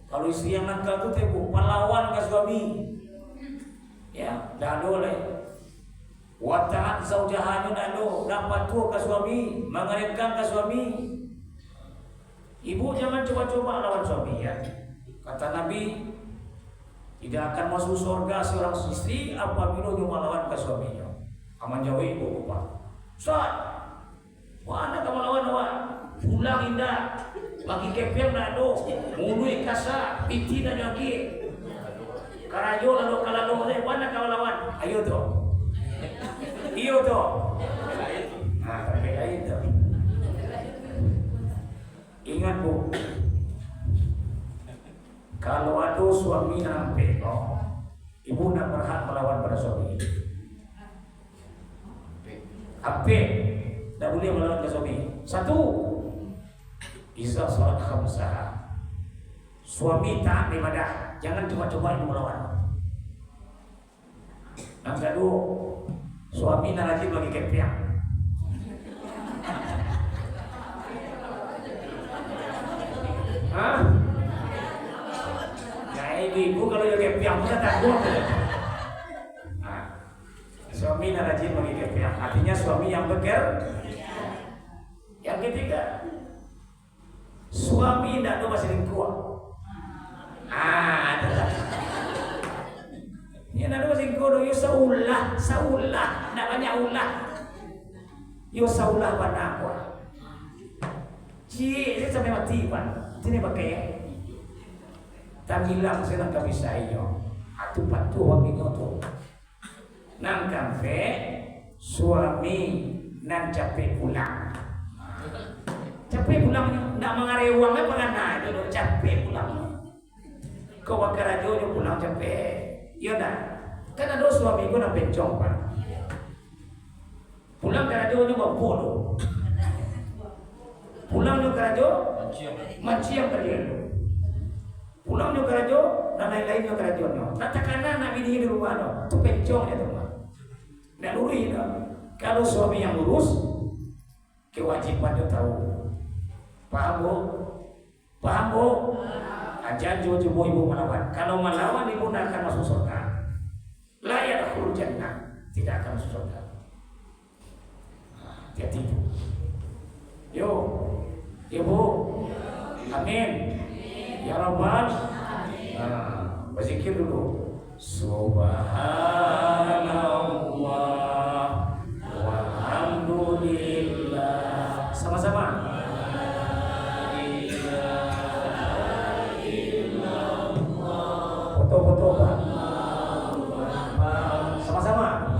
G: Kalau istri yang nakal tu tebu pahlawan ke suami. Ya, dah boleh. Wataat zaujahannya dah lo, dapat tu ke suami, mengerekkan ke suami. Ibu jangan coba-coba lawan suami ya. Kata Nabi, tidak akan masuk surga seorang istri apabila dia melawan ke suaminya. Aman jauh ibu Pak. Ustaz, mana kamu lawan? Pulang indah, bagi kepeng nak do, mului kasar, piti nak joki. Karajo lalu kalau mana kamu lawan? Ayo tu. Iyo tu. Berbeda itu. Ingat Bu, kalau ada suami nampak, ibu nak berhak melawan pada suami. Apa? Tak boleh melawan ke suami. Satu, Iza salat khamsah. Suami taat ibadah, jangan coba-coba ibu melawan. Yang kedua, suami nak rajin bagi kepiang. Ibu kalau yang kepiang kita takut. Suami nak rajin bagi kepiang, artinya suami yang bekerja. Yang ketiga, suami tidak ada selingkuh. Ini ada selingkuh, yo saulah, tidak banyak ulah. Yo saulah pada aku. Ini sampai mati pan, ini pakai. Tak bilang saya nak bisa iyo. Atu patu wakinya tu. Nang kampe suami nan capek pulang. Capek pulang nak mengarewang apa ngana itu capek pulang. Kau wakarajo je pulang capek. Iya dah. Kan ada suami gua nak pencong pan. Pulang karajo je bawa polo. Pulang je karajo manciam kalian. Pulang juga kerajo, dan lain-lain juga kerajonya. Katakanlah nak bini di rumah no, tu pencong ya teman. Nak lurus no. Kalau suami yang lurus, kewajiban dia tahu. Paham bu? Paham bu? Ajar jauh ibu melawan. Kalau melawan ibu tidak akan masuk surga. Layak khul jannah, tidak akan masuk surga. Hati-hati. Yo, ibu, amin. Ya Rabbal, berzikir dulu. Subhanallah walhamdulillah. Sama-sama. Foto-foto Pak. Sama-sama.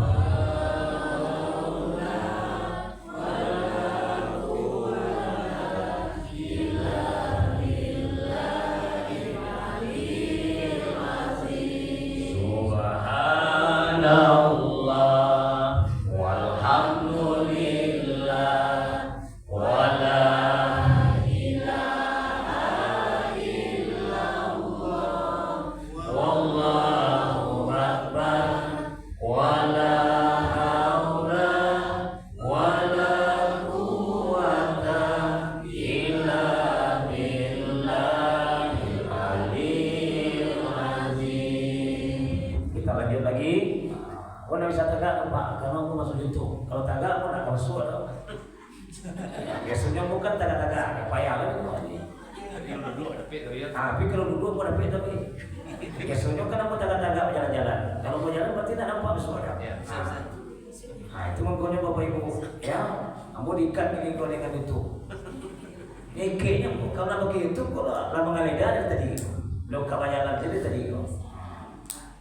G: Subhanallah walhamdulillah wala wallahu akbar wala haula wala quwwata illa billahil aliyyil azim. Kita lanjut lagi. Kau nak bisa tegak Pak, kalau aku masuk YouTube. Kalau tegak aku nak masuk atau? Biasanya bukan tegak-tegak, payah lagi. Tapi kalau duduk aku dapat tapi. Biasanya kan aku tegak-tegak berjalan-jalan. Kalau berjalan berarti tak nampak bersuara. Nah itu makanya Bapak Ibu ya, kamu diikat ini kau dengan itu. Kayaknya kalau nak begitu kalau lama kali dah tadi. Belum kawayalan jadi tadi kau.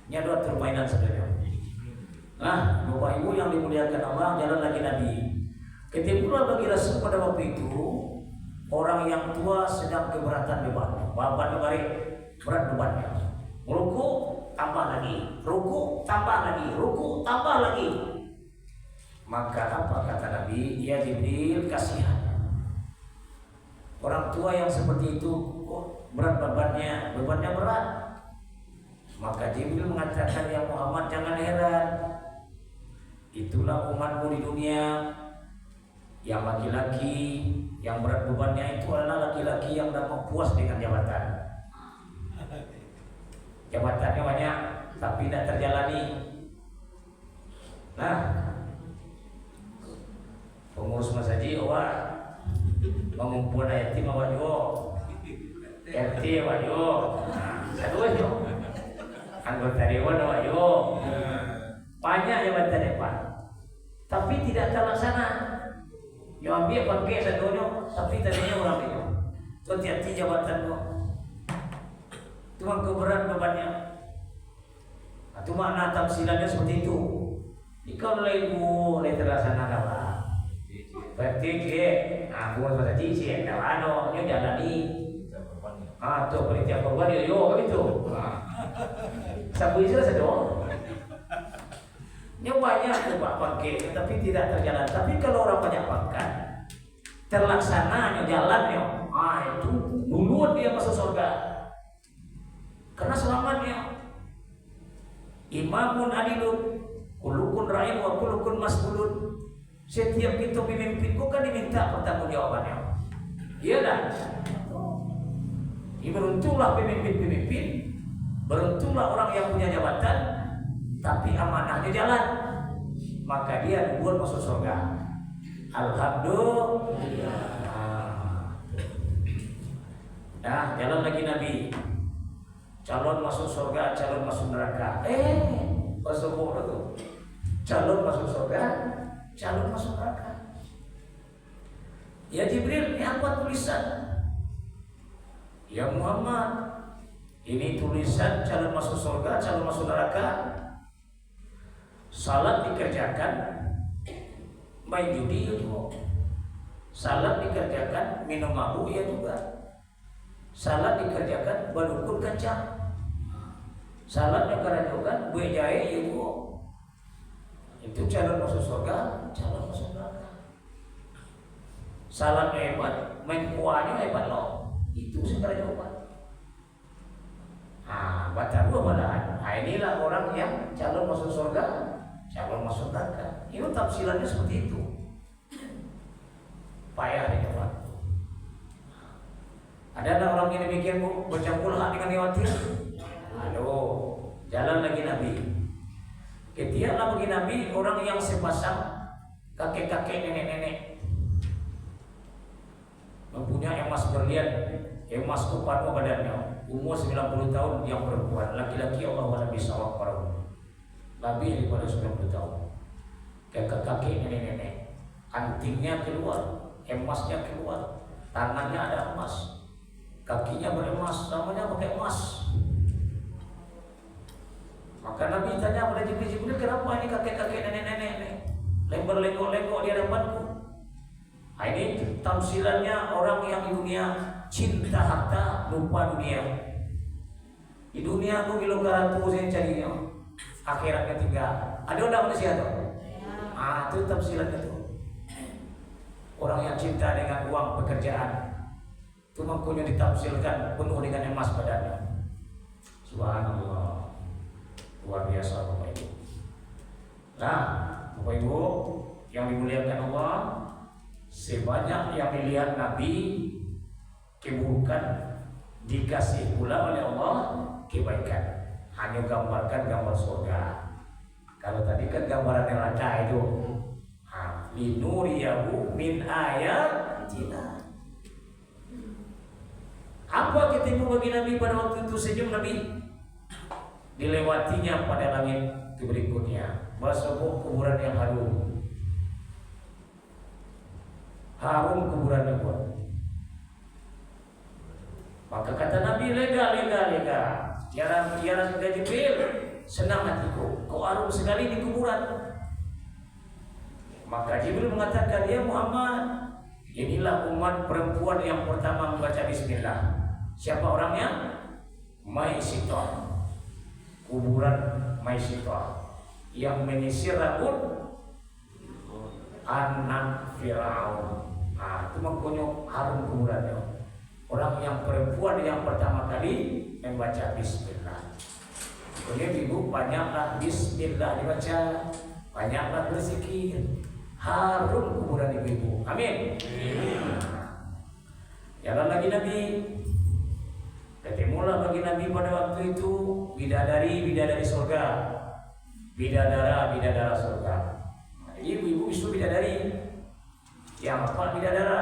G: Ini adalah permainan sebenarnya. Nah, Bapak Ibu yang dimuliakan Allah, jalan lagi Nabi. Ketimpulah bagi Rasul pada waktu itu orang yang tua sedang keberatan beban. Beban balik berat bebannya. Ruku tambah lagi, ruku tambah lagi, ruku tambah lagi. Maka apa kata Nabi? Ya Jibril, kasihan. Orang tua yang seperti itu berat bebannya berat. Maka Jibril mengatakan, ya Muhammad jangan heran. Itulah umatmu di dunia yang laki-laki yang berat bebannya itu adalah laki-laki yang tidak puas dengan jabatan. Jabatannya banyak tapi tidak terjalani. Nah, pengurus masjid awak mengumpul yatim awak juga, RT awak juga, satu aja. Anggota dewan awak juga. Banyak jabatan depan, tapi tidak terlaksana. Yang ambil pakai satunya, tapi tadinya orang itu. Hati-hati jabatan kau. Cuma keberat bebannya. Itu makna tafsirannya seperti itu. Jika ibu oleh terlaksana apa? Berarti dia, aku masa cici, dah ano, dia jalani. Tu penitia korban dia yo itu. Sabu itu saja. Yang banyak coba pakai, tapi tidak terjalan. Tapi kalau orang banyak pakai, terlaksananya jalannya, itu duluan dia masuk surga. Karena selamatnya. Imamun adilun, kulukun ra'in wa kulukun mas'ulun. Setiap itu pemimpin bukan diminta pertanggungjawabannya. Iya dah. Beruntunglah pemimpin-pemimpin, beruntunglah orang yang punya jabatan, tapi amanahnya jalan, maka dia duluan masuk surga. Alhamdulillah. Nah, jalan lagi Nabi. Calon masuk surga, calon masuk neraka. Masuk itu. Calon masuk surga, calon masuk neraka. Ya Jibril, ini apa tulisan? Ya Muhammad, ini tulisan calon masuk surga, calon masuk neraka. Salat dikerjakan, main judi itu. Salat dikerjakan, minum mabuk ya juga. Salat dikerjakan, berdukun kencang. Salat dikerjakan, buat jahe itu. Itu calon masuk surga, calon masuk neraka. Salat hebat, main kuahnya hebat loh. Itu segala jawaban. Baca dua malahan. Inilah orang yang calon masuk surga, calon masuk neraka. Ini tafsirannya seperti itu. Payah nih kawan. Ada orang yang demikian bercampur hak dengan hewatin. Aduh, jalan lagi Nabi. Ketiaklah bagi Nabi orang yang sepasang kakek-kakek, nenek-nenek mempunyai emas berlian, emas kepada badannya, umur 90 tahun yang perempuan, laki-laki Allah Nabi SAW, lebih daripada 90 tahun. Kakek-kakek, nenek-nenek, antingnya keluar, emasnya keluar, tangannya ada emas, kakinya beremas, namanya pakai emas. Maka Nabi tanya pada Jibril, kenapa ini kakek-kakek nenek-nenek nih lembar-lenggok-lenggok di hadapanku? Nah, ini tamsilannya orang yang di dunia cinta harta, lupa dunia. Di dunia aku kilo garatu saya carinya, akhirat ketiga. Ada orang manusia tuh? Ah, itu tamsilannya tuh. Orang yang cinta dengan uang pekerjaan, itu makanya ditamsilkan penuh dengan emas badannya. Subhanallah, luar biasa Bapak Ibu. Nah, Bapak Ibu yang dimuliakan Allah, sebanyak yang dilihat Nabi keburukan, dikasih pula oleh Allah kebaikan. Hanya gambarkan gambar surga. Kalau tadi kan gambaran neraka itu. Linuriyahu min ayatina. Apa ketemu bagi Nabi pada waktu itu? Senyum Nabi. Dilewatinya pada langit berikutnya sebuah kuburan yang harum. Harum kuburannya pun. Maka kata Nabi, lega. Ya Jibril, senang hatiku, kau harum sekali di kuburan. Maka Jibril mengatakan, ya Muhammad, inilah umat perempuan yang pertama membaca bismillah. Siapa orangnya? Maisitoh. Kuburan Maisitoh yang menyisir rambut anak Firaun. Nah, itu makanya harum kuburannya. Orang yang perempuan yang pertama kali membaca bismillah. Kemudian ibu banyaklah bismillah dibaca, banyaklah berzikir. Harum kuburan ibu-ibu. Amin. Jalan lagi Nabi. Ketemulah bagi Nabi pada waktu itu bidadari surga. Bidadara surga. Ibu-ibu itu bidadari. Yang apa bidadara?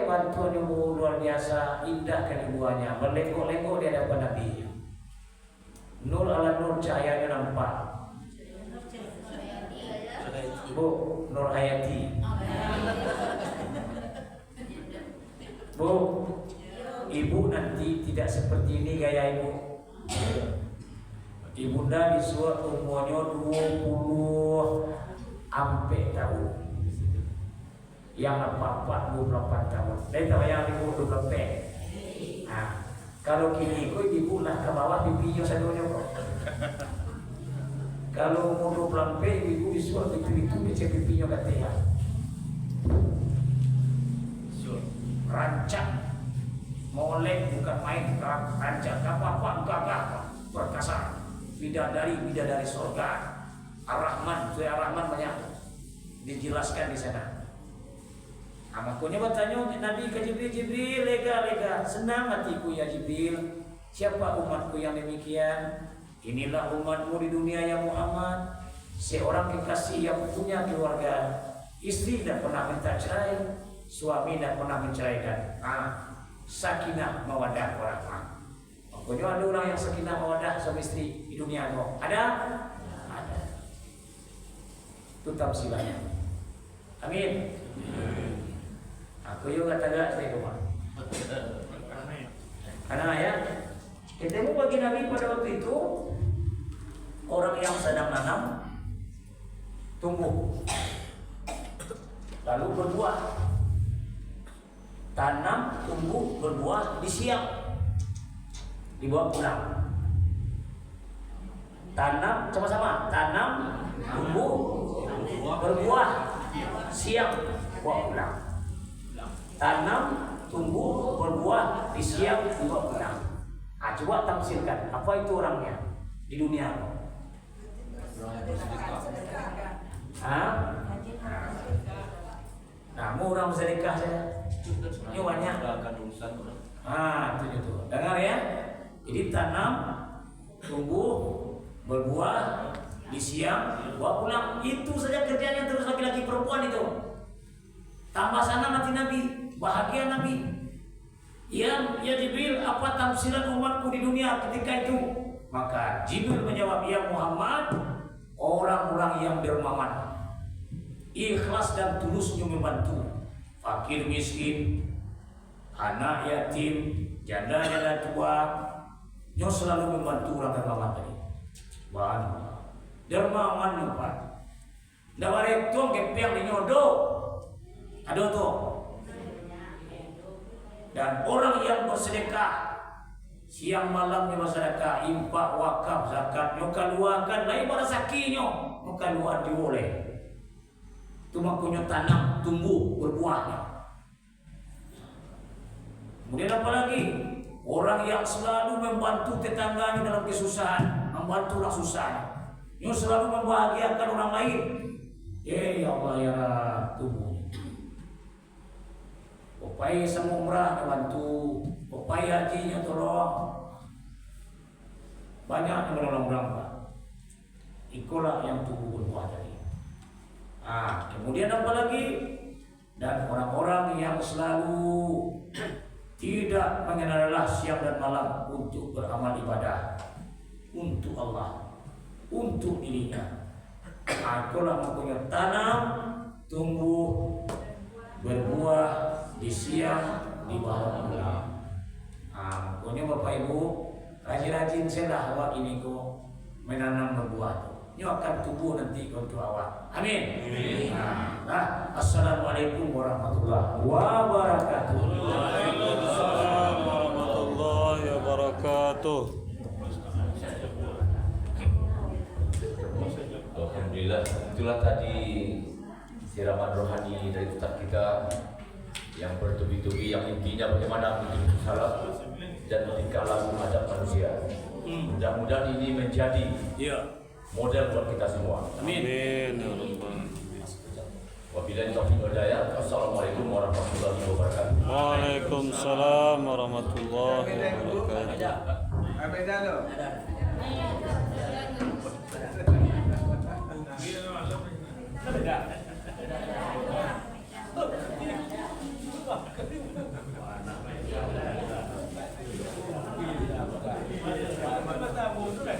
G: Bantuan ibu luar biasa, indah keibuannya, berlenggok-lenggok di hadapan Nabi. Nur ala nur, cahayanya nampak. Bu, Nur Hayati. Bu, ibu nanti tidak seperti ini gaya ibu. Ibunda disuruh umurnya 20 sampai tahun. Yang apa 28 tahun. Dari tahu yang ibu 28. Nah, kalau kini ibu lah ke bawah pipinya sadonya kok. Kalau umur 20 ibu disuruh itu baca pipinya katanya. Rancak molek bukan main, rancak apa enggak perkasa. Bidadari surga. Ar-Rahman, Tuhan Ar-Rahman banyak dijelaskan di sana. Makanya bertanya Nabi ke Jibril, lega, senang hatiku ya Jibril. Siapa umatku yang demikian? Inilah umatmu di dunia ya Muhammad. Seorang kekasih yang punya keluarga, istri tidak pernah minta cerai, suami tidak pernah menceraikan. Sakinah mawaddah warahmah. Makanya ada orang yang sakinah mawaddah suami istri di dunia no. Ada? Ada. Itu tafsirannya. Amin. Aku juga kata saya rumah. Karena ya, ketemu bagi Nabi pada waktu itu orang yang sedang nanam tumbuh, lalu berbuah. Tanam, tumbuh, berbuah, disiap, dibawa pulang. Tanam sama-sama, tanam, tumbuh, berbuah, siap, bawa pulang. Tanam, tumbuh, berbuah, disiap, dibawa pulang. Coba tafsirkan, apa itu orangnya di dunia? Kamu orang sedekah saja. Ini banyak. Itu. Dengar ya. Jadi tanam, tumbuh, berbuah, disiam, bawa pulang. Itu saja kerjanya terus laki-laki perempuan itu. Tambah sana mati Nabi, bahagia Nabi. Ya Jibril, apa tafsiran umatku di dunia ketika itu? Maka Jibril menjawab, ya Muhammad, orang-orang yang dermawan, ikhlas dan tulusnya membantu fakir miskin, anak yatim, janda tua, Nyo selalu membantu orang dermawan tadi. Wan. Dermawan nyo Pak. Ndak barek tuang kepiang di nyodo. Ada tuh. Dan orang yang bersedekah siang malam di masyarakat, infak, wakaf, zakat, nyo keluarkan lain pada sakinyo, nyo keluar dioleh. Cuma punya tanam, tumbuh, berbuahnya. Kemudian apa lagi? Orang yang selalu membantu tetangganya dalam kesusahan, membantu orang susah, yang selalu membahagiakan orang lain. Ya Allah ya tumbuh. Upaya sama umrah bantu, upaya hajinya tolong. Banyak yang menolong orang Pak. Itulah yang tumbuh berbuah tadi. Kemudian apa lagi? Dan orang-orang yang selalu tidak mengenal lelah siang dan malam untuk beramal ibadah untuk Allah, untuk dirinya. Itulah mempunyai tanam, tumbuh, berbuah di siang, di malam. Pokoknya Bapak Ibu rajin-rajin selah awak ini kok menanam berbuah. Ini akan tumbuh nanti untuk awak. Amin. Assalamualaikum warahmatullahi wabarakatuh.
B: Waalaikumsalam warahmatullahi wabarakatuh.
C: Alhamdulillah, itulah tadi siraman rohani dari Ustaz kita yang bertubi-tubi, yang intinya bagaimana betul salah dan tingkah laku adab manusia. Mudah-mudahan ini menjadi model buat kita semua.
G: Amin.
B: Amin ya rabbal.
C: Wabillahi taufiq wal hidayah. Assalamualaikum warahmatullahi wabarakatuh.
B: Waalaikumsalam warahmatullahi wabarakatuh.
H: Mana tamu tu kan?